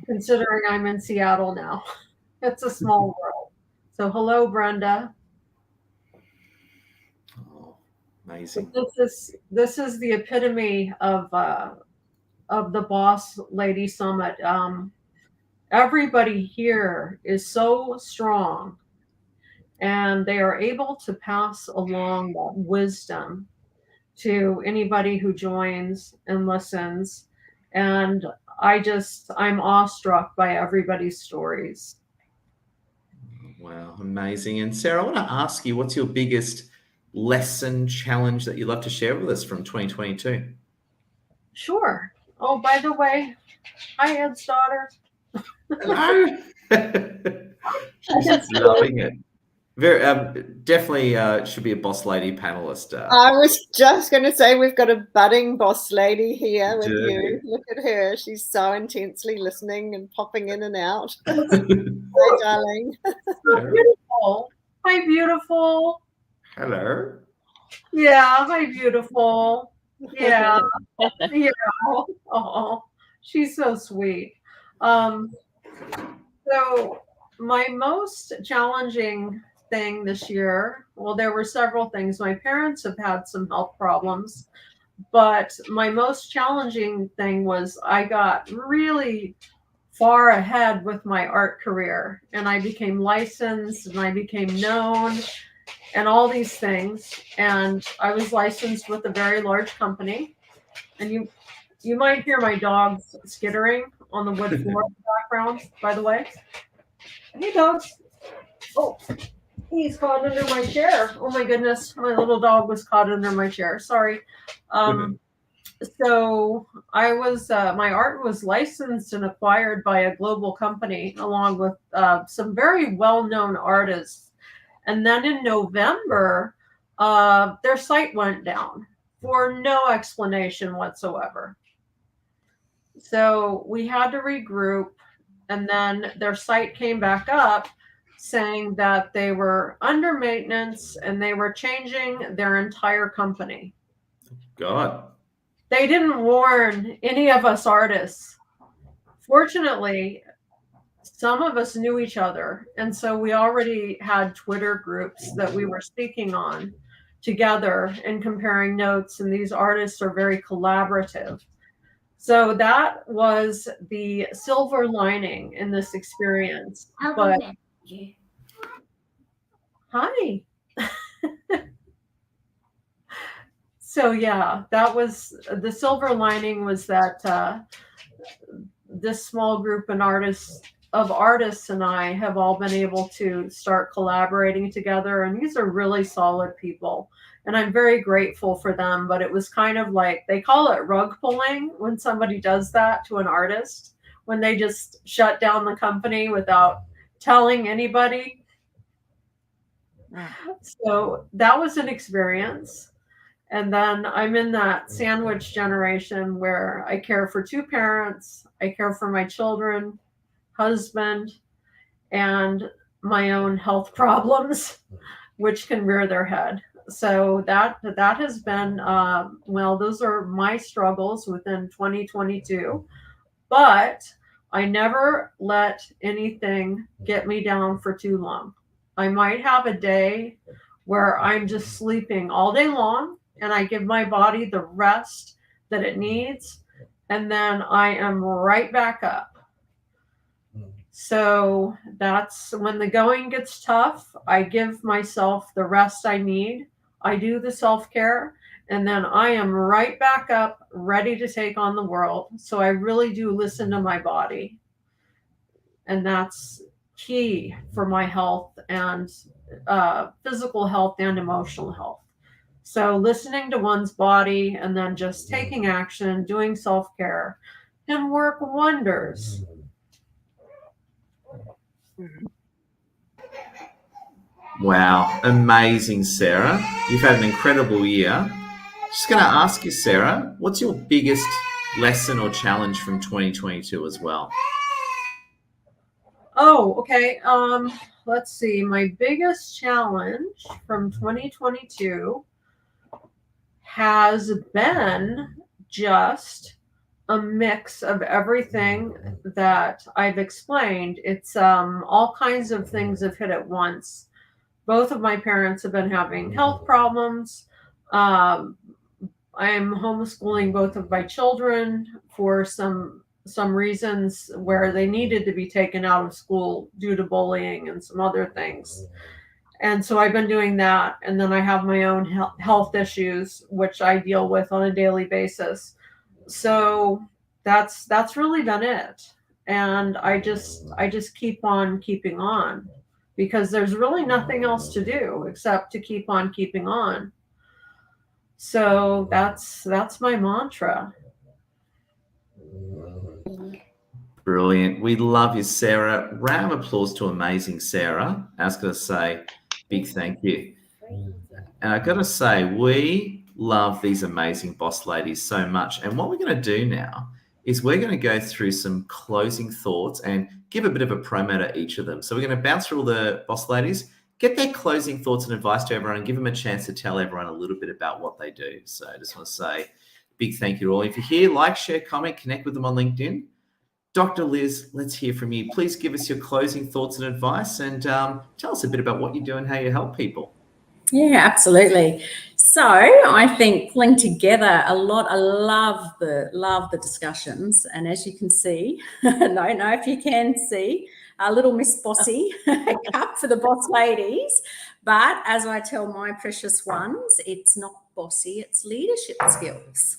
Considering I'm in Seattle now. It's a small world. So hello, Brenda. Oh, amazing. This is the epitome of the Boss Lady Summit. Everybody here is so strong, and they are able to pass along that wisdom to anybody who joins and listens. And I'm awestruck by everybody's stories. Wow, amazing. And Sarah, I want to ask you, what's your biggest lesson, challenge that you'd love to share with us from 2022? Sure. Oh, by the way, hi, Ed's daughter. Hello. She's loving it. Very definitely should be a boss lady panelist. I was just going to say we've got a budding boss lady here with Do you. Look at her. She's so intensely listening and popping in and out. Hi, darling. Beautiful. Hi, beautiful. Hello. Yeah, hi, beautiful. Yeah. Yeah. Oh, she's so sweet. So my most challenging thing this year, well, there were several things. My parents have had some health problems, but my most challenging thing was I got really far ahead with my art career, and I became licensed and I became known and all these things. And I was licensed with a very large company. And you might hear my dogs skittering on the wood floor in the background, by the way. Hey, dogs. Oh, he's caught under my chair. Oh my goodness, my little dog was caught under my chair. Sorry. So I was, my art was licensed and acquired by a global company along with some very well-known artists. And then in November, their site went down for no explanation whatsoever. So we had to regroup, and then their site came back up saying that they were under maintenance and they were changing their entire company. God. They didn't warn any of us artists. Fortunately, some of us knew each other, and so we already had Twitter groups that we were speaking on together and comparing notes, and these artists are very collaborative. So that was the silver lining in this experience. But hi. So yeah, that was the silver lining, was that this small group of artists and I have all been able to start collaborating together, and these are really solid people, and I'm very grateful for them. But it was kind of like, they call it rug pulling when somebody does that to an artist, when they just shut down the company without telling anybody. So that was an experience. And then I'm in that sandwich generation where I care for two parents, I care for my children, husband, and my own health problems, which can rear their head. So that has been, well, those are my struggles within 2022. But I never let anything get me down for too long. I might have a day where I'm just sleeping all day long, and I give my body the rest that it needs, and then I am right back up. So that's when the going gets tough. I give myself the rest I need. I do the self-care, and then I am right back up, ready to take on the world. So I really do listen to my body. And that's key for my health, and physical health and emotional health. So listening to one's body and then just taking action, doing self-care, can work wonders. Wow, amazing, Sarah. You've had an incredible year. Just going to ask you, Sarah, what's your biggest lesson or challenge from 2022 as well? Oh, okay. Let's see. My biggest challenge from 2022 has been just a mix of everything that I've explained. It's all kinds of things have hit at once. Both of my parents have been having health problems. I am homeschooling both of my children for some reasons where they needed to be taken out of school due to bullying and some other things. And so I've been doing that. And then I have my own health issues, which I deal with on a daily basis. So that's really been it. And I just keep on keeping on, because there's really nothing else to do except to keep on keeping on. So that's my mantra. Brilliant. We love you, Sarah. Round of applause to amazing Sarah. I was going to say big thank you. And I've got to say, we love these amazing boss ladies so much. And what we're going to do now is we're going to go through some closing thoughts and give a bit of a promo to each of them. So we're going to bounce through all the boss ladies, get their closing thoughts and advice to everyone, and give them a chance to tell everyone a little bit about what they do. So I just want to say big thank you to all. If you're here, like, share, comment, connect with them on LinkedIn. Dr. Liz, let's hear from you. Please give us your closing thoughts and advice, and tell us a bit about what you do and how you help people. Yeah, absolutely. So I think pulling together a lot. I love the discussions, and as you can see, I don't know if you can see, a little Miss Bossy cup for the boss ladies. But as I tell my precious ones, it's not bossy, it's leadership skills.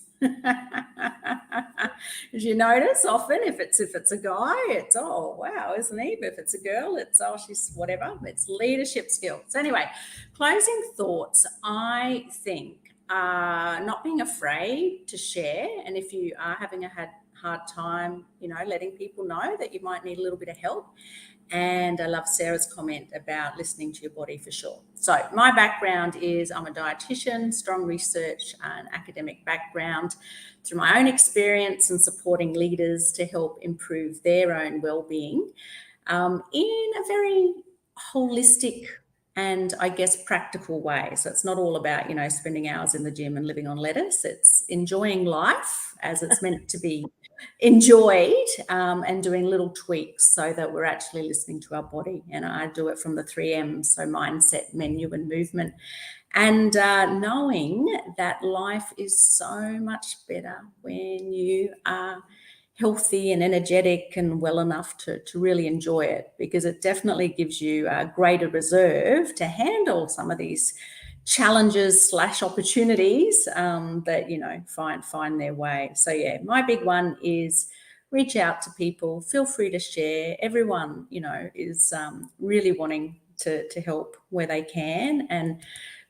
As you notice, often if it's a guy, it's oh wow, isn't he? But if it's a girl, it's oh she's whatever. It's leadership skills. Anyway, closing thoughts. I think not being afraid to share, and if you are having a hard time, letting people know that you might need a little bit of help. And I love Sarah's comment about listening to your body for sure. So my background is I'm a dietitian, strong research and academic background, through my own experience and supporting leaders to help improve their own well-being in a very holistic and I guess practical way. So it's not all about, spending hours in the gym and living on lettuce. It's enjoying life as it's meant to be enjoyed, and doing little tweaks so that we're actually listening to our body. And I do it from the 3 M's, so mindset, menu, and movement. And knowing that life is so much better when you are healthy and energetic and well enough to really enjoy it, because it definitely gives you a greater reserve to handle some of these challenges / opportunities that find their way. So yeah, my big one is reach out to people, feel free to share. Everyone is really wanting to help where they can, and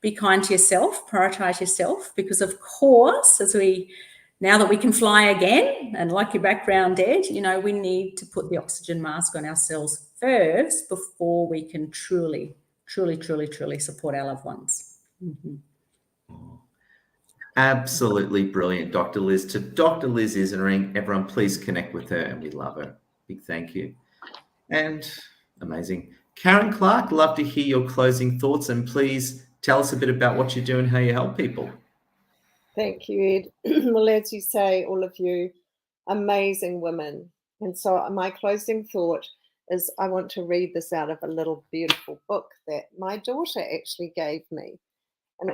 be kind to yourself, prioritize yourself, because of course now that we can fly again, and like your background, Ed, we need to put the oxygen mask on ourselves first before we can truly support our loved ones. Mm-hmm. Absolutely brilliant, Dr. Liz. To Dr. Liz Isering, everyone please connect with her, and we love her. Big thank you. And amazing. Karen Clark, love to hear your closing thoughts, and please tell us a bit about what you do and how you help people. Thank you, Ed. Well, as you say, all of you, amazing women. And so my closing thought is I want to read this out of a little beautiful book that my daughter actually gave me. And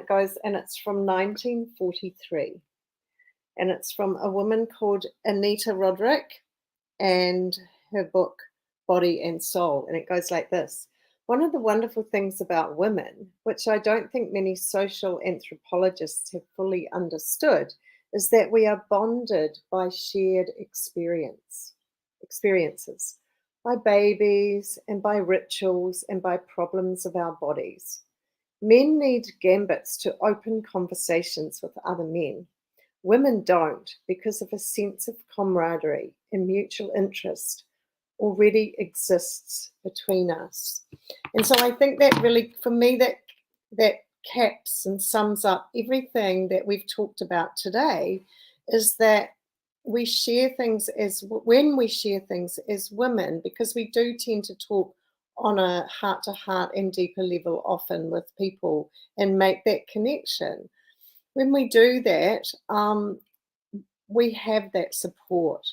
it's from 1943. And it's from a woman called Anita Roderick, and her book, Body and Soul. And it goes like this. One of the wonderful things about women, which I don't think many social anthropologists have fully understood, is that we are bonded by shared experiences, by babies and by rituals and by problems of our bodies. Men need gambits to open conversations with other men. Women don't, because of a sense of camaraderie and mutual interest already exists between us. And so I think that really, for me, that caps and sums up everything that we've talked about today, is that we share things when we share things as women, because we do tend to talk on a heart-to-heart and deeper level often with people and make that connection. When we do that, we have that support.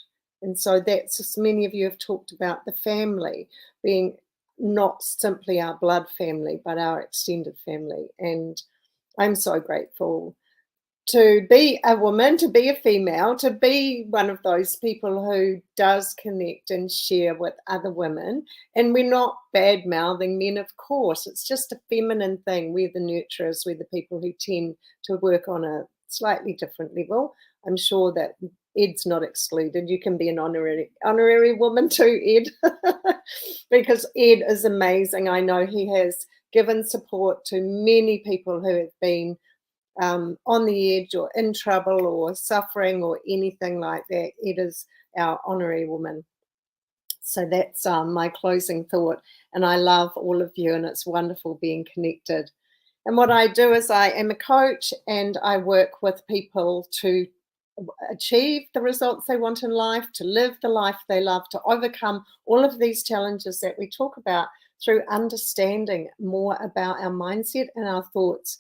And so that's just, many of you have talked about the family being not simply our blood family, but our extended family. And I'm so grateful to be a woman, to be a female, to be one of those people who does connect and share with other women. And we're not bad-mouthing men, of course. It's just a feminine thing. We're the nurturers. We're the people who tend to work on a slightly different level. I'm sure that Ed's not excluded. You can be an honorary woman too, Ed, because Ed is amazing. I know he has given support to many people who have been on the edge or in trouble or suffering or anything like that. It is our honorary woman. So that's my closing thought. And I love all of you, and it's wonderful being connected. And what I do is I am a coach, and I work with people to achieve the results they want in life, to live the life they love, to overcome all of these challenges that we talk about through understanding more about our mindset and our thoughts,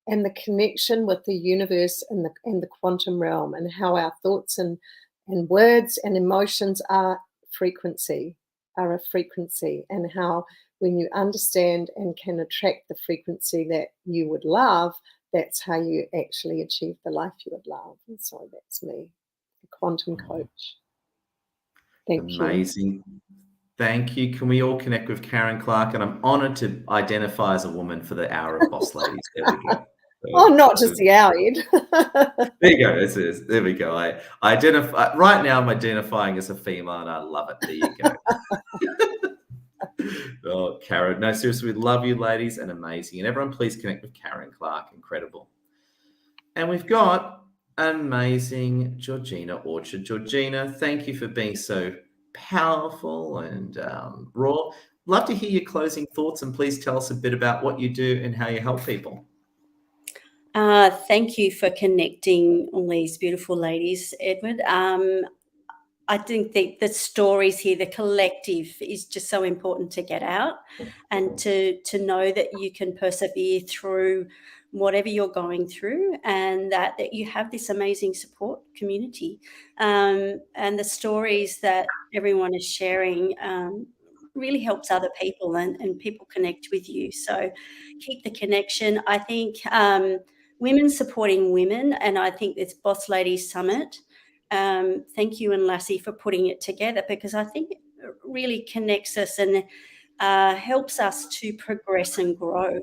and the connection with the universe and the quantum realm, and how our thoughts and words and emotions are a frequency, and how when you understand and can attract the frequency that you would love, that's how you actually achieve the life you would love. And so that's me, the quantum coach. Thank you. Amazing. Thank you. Can we all connect with Karen Clark? And I'm honoured to identify as a woman for the Hour of Boss Ladies. There we go. Oh, not just the hour, Ed. There you go. There we go. I identify right now. I'm identifying as a female, and I love it. There you go. Oh, Karen. No, seriously, we love you, ladies, and amazing. And everyone, please connect with Karen Clark. Incredible. And we've got amazing Georgina Orchard. Georgina, thank you for being so powerful and raw. Love to hear your closing thoughts, and please tell us a bit about what you do and how you help people. Thank you for connecting all these beautiful ladies, Edward. I think the stories here, the collective, is just so important to get out, and to know that you can persevere through whatever you're going through, and that you have this amazing support community, and the stories that everyone is sharing really helps other people, and people connect with you. So keep the connection. I think women supporting women, and I think this Boss Ladies Summit, thank you and Lassie for putting it together, because I think it really connects us and helps us to progress and grow.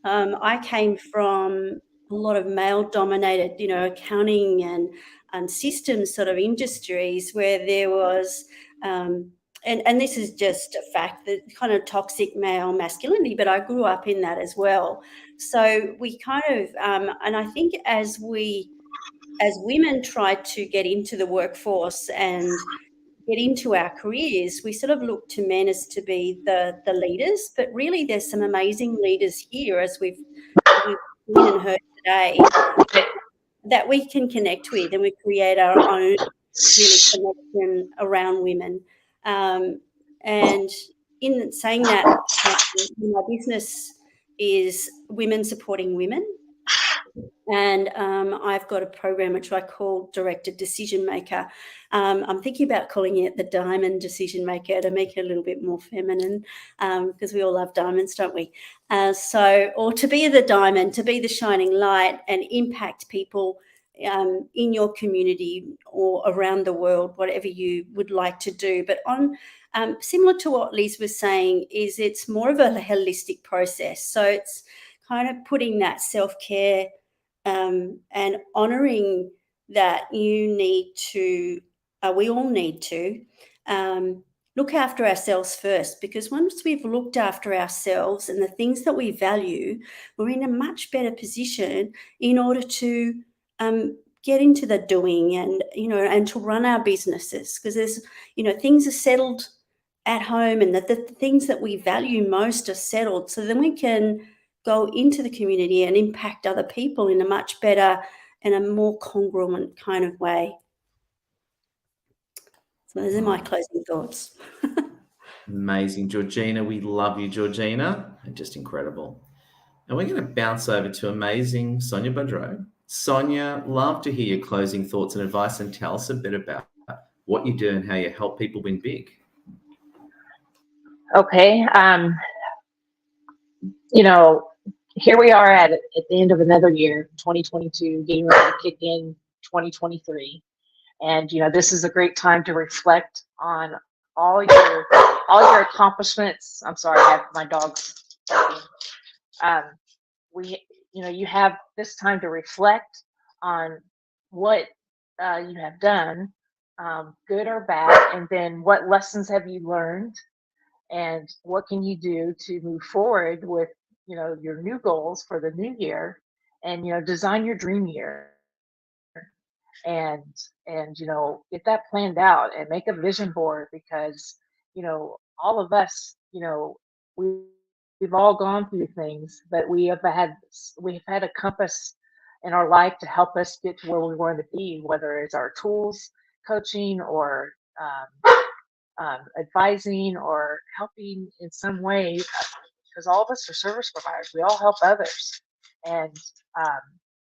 I came from a lot of male-dominated, accounting and systems sort of industries where there was, and this is just a fact, the kind of toxic male masculinity, but I grew up in that as well. So we kind of, and I think as women try to get into the workforce and get into our careers, we sort of look to men as to be the leaders, but really there's some amazing leaders here, as we've seen and heard today, that we can connect with, and we create our own really connection around women. And in saying that, my business is Women Supporting Women. And I've got a program which I call Directed Decision Maker. I'm thinking about calling it the Diamond Decision Maker to make it a little bit more feminine, because we all love diamonds, don't we? Or to be the diamond, to be the shining light and impact people in your community or around the world, whatever you would like to do. But similar to what Liz was saying, is it's more of a holistic process. So it's kind of putting that self-care and honouring that you need to, we all need to look after ourselves first, because once we've looked after ourselves and the things that we value, we're in a much better position in order to get into the doing and to run our businesses, because there's, things are settled at home, and the things that we value most are settled. So then we can go into the community and impact other people in a much better and a more congruent kind of way. So those are my closing thoughts. Amazing. Georgina, we love you, Georgina. Just incredible. And we're going to bounce over to amazing Sonia Boudreau. Sonia, love to hear your closing thoughts and advice, and tell us a bit about what you do and how you help people win big. Okay. here we are at the end of another year, 2022, getting ready to kick in 2023. And this is a great time to reflect on all your accomplishments. I'm sorry, I have my dog barking. You have this time to reflect on what you have done, good or bad, and then what lessons have you learned, and what can you do to move forward with your new goals for the new year, and design your dream year, and get that planned out and make a vision board, because all of us, we we've all gone through things, but we've had a compass in our life to help us get to where we want to be, whether it's our tools, coaching, or advising, or helping in some way, because all of us are service providers. We all help others. And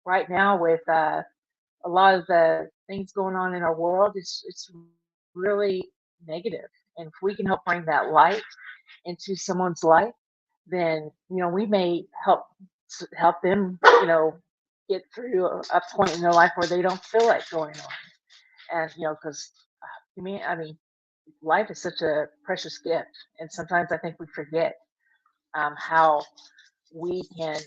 right now, with a lot of the things going on in our world, it's really negative. And if we can help bring that light into someone's life, then we may help them get through a point in their life where they don't feel like going on. And because I mean, life is such a precious gift, and sometimes I think we forget how we can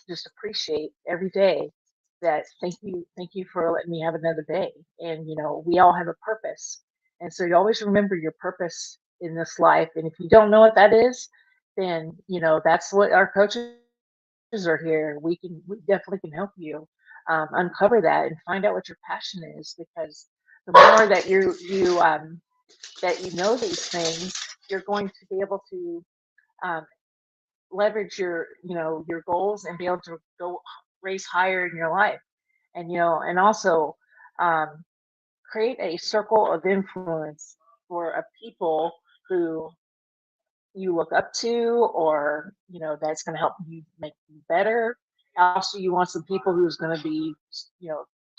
just appreciate every day. That thank you for letting me have another day. And we all have a purpose, and so you always remember your purpose in this life. And if you don't know what that is, then that's what our coaches are here. We definitely can help you uncover that and find out what your passion is, because the more that you know these things, you're going to be able to leverage your goals and be able to go raise higher in your life. And and also create a circle of influence for a people who you look up to, or that's going to help you make you better. Also, you want some people who's going to be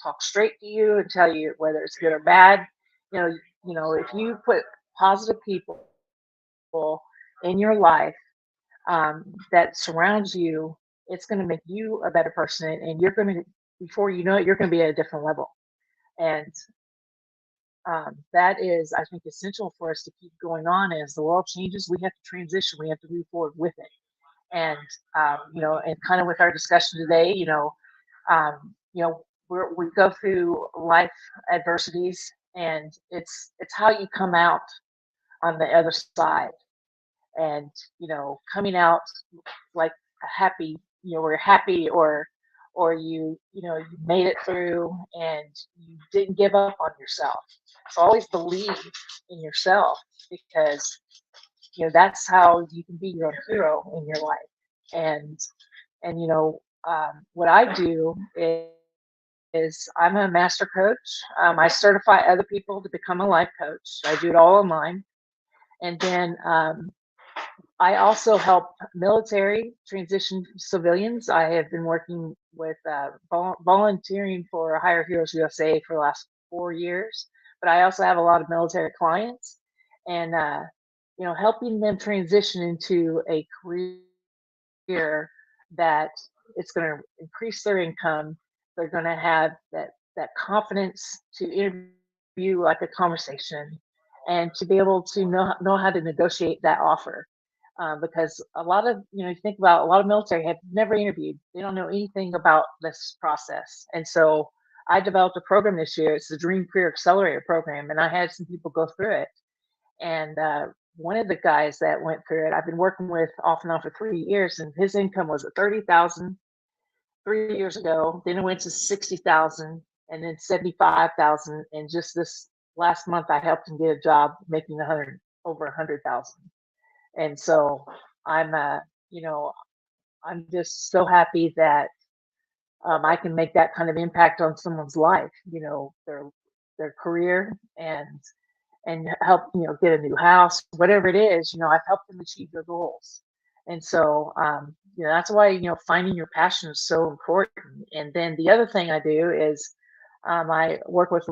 talk straight to you and tell you whether it's good or bad. If you put positive people in your life that surrounds you, it's going to make you a better person, and you're going to, before you know it, you're going to be at a different level. And that is, I think, essential for us to keep going on. As the world changes, we have to transition. We have to move forward with it. And and kind of with our discussion today, we go through life adversities, and it's how you come out on the other side. And coming out like happy, we're happy, or you made it through, and you didn't give up on yourself. So always believe in yourself, because that's how you can be your own hero in your life. And what I do is I'm a master coach. I certify other people to become a life coach. I do it all online. And then I also help military transition civilians. I have been working with volunteering for Higher Heroes USA for the last 4 years, but I also have a lot of military clients, and helping them transition into a career that it's going to increase their income. They're going to have that confidence to interview like a conversation, and to be able to know how to negotiate that offer. Because a lot of, you think about, a lot of military have never interviewed. They don't know anything about this process. And so I developed a program this year. It's the Dream Career Accelerator program. And I had some people go through it. And one of the guys that went through it, I've been working with off and on for 3 years, and his income was at 30,000 3 years ago. Then it went to 60,000, and then 75,000. And just this last month, I helped him get a job making over 100,000. And so I'm, I'm just so happy that I can make that kind of impact on someone's life, their career, and help, get a new house, whatever it is. I've helped them achieve their goals. And so, that's why, finding your passion is so important. And then the other thing I do is I work with,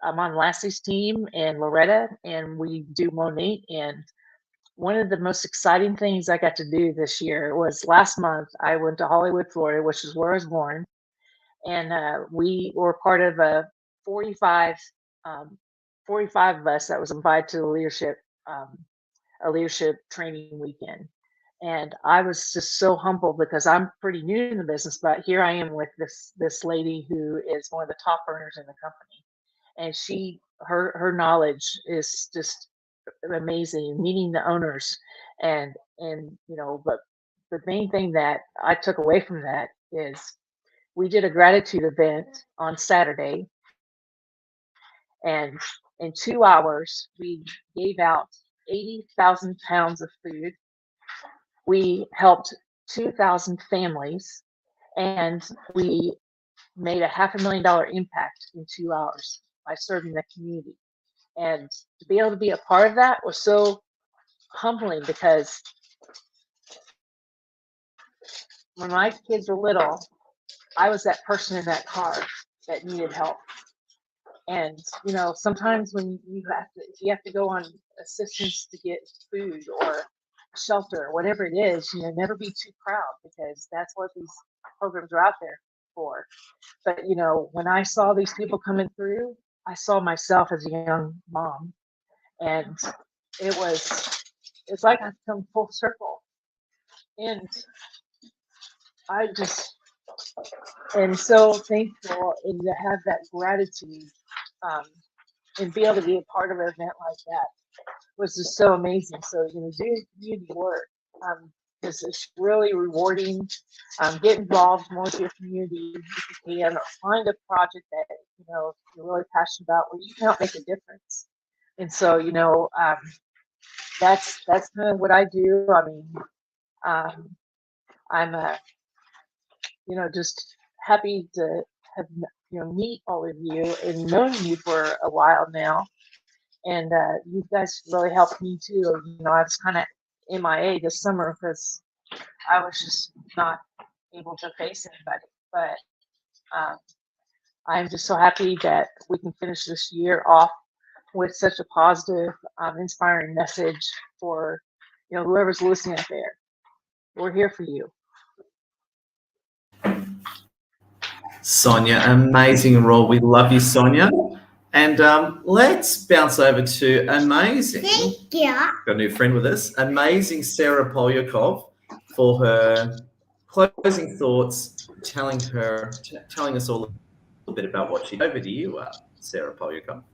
I'm on Lassie's team in Loretta, and we do Monique, and one of the most exciting things I got to do this year was last month. I went to Hollywood, Florida, which is where I was born, and we were part of a 45 um, 45 of us that was invited to a leadership training weekend. And I was just so humbled because I'm pretty new in the business, but here I am with this lady who is one of the top earners in the company, and her knowledge is just amazing. Meeting the owners, and but the main thing that I took away from that is we did a gratitude event on Saturday, and in 2 hours we gave out 80,000 pounds of food. We helped 2,000 families, and we made a $500,000 impact in 2 hours by serving the community. And to be able to be a part of that was so humbling, because when my kids were little, I was that person in that car that needed help. And sometimes when if you have to go on assistance to get food or shelter, whatever it is, never be too proud, because that's what these programs are out there for. But when I saw these people coming through, I saw myself as a young mom, and it's like I've come full circle. And I just am so thankful, and to have that gratitude, and be able to be a part of an event like that was just so amazing. So do community work. It's really rewarding. Get involved more with your community if you can, or find a project that you're really passionate about, where you can help make a difference. And so that's kind of what I do. I mean, I'm just happy to have meet all of you and known you for a while now, and you guys really helped me too. I was kind of MIA this summer because I was just not able to face anybody, but I'm just so happy that we can finish this year off with such a positive, inspiring message for whoever's listening out there. We're here for you. Sonia, amazing role. We love you, Sonia. And let's bounce over to amazing. Thank you. Got a new friend with us. Amazing Sarah Polyakov for her closing thoughts, telling us all a little bit about what she. Over to you, Sarah Polyakov.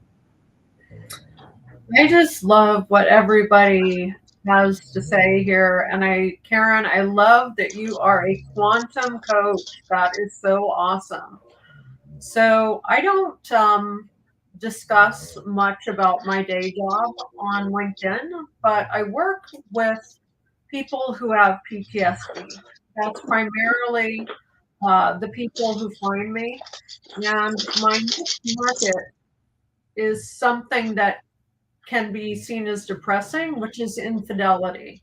I just love what everybody has to say here. And Karen, I love that you are a quantum coach. That is so awesome. So I don't discuss much about my day job on LinkedIn, but I work with people who have PTSD. That's primarily the people who find me. And my market is something that can be seen as depressing, which is infidelity.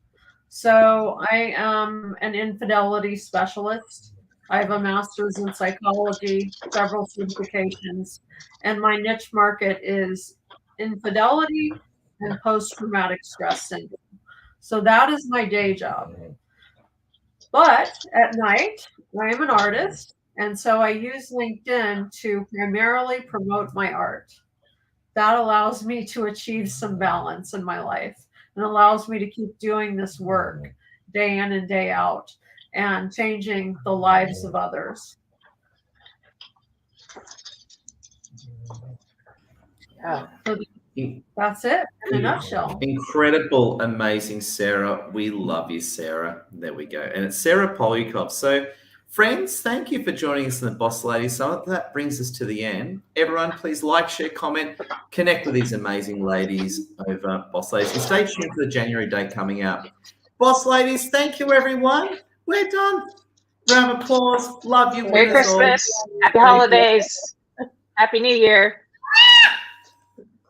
So I am an infidelity specialist. I have a master's in psychology, several certifications, and my niche market is infidelity and post-traumatic stress syndrome. So that is my day job. But at night, I am an artist, and so I use LinkedIn to primarily promote my art. That allows me to achieve some balance in my life, and allows me to keep doing this work day in and day out and changing the lives of others. Yeah. So that's it in a nutshell. Incredible, amazing, Sarah. We love you, Sarah. There we go. And it's Sarah Polyakov. So, friends, thank you for joining us in the Boss Lady Summit. That brings us to the end. Everyone, please like, share, comment, connect with these amazing ladies over Boss Ladies. And stay tuned for the January date coming out. Boss Ladies, thank you, everyone. We're done. Round of applause. Love you. Merry Christmas. Happy holidays. Happy New Year.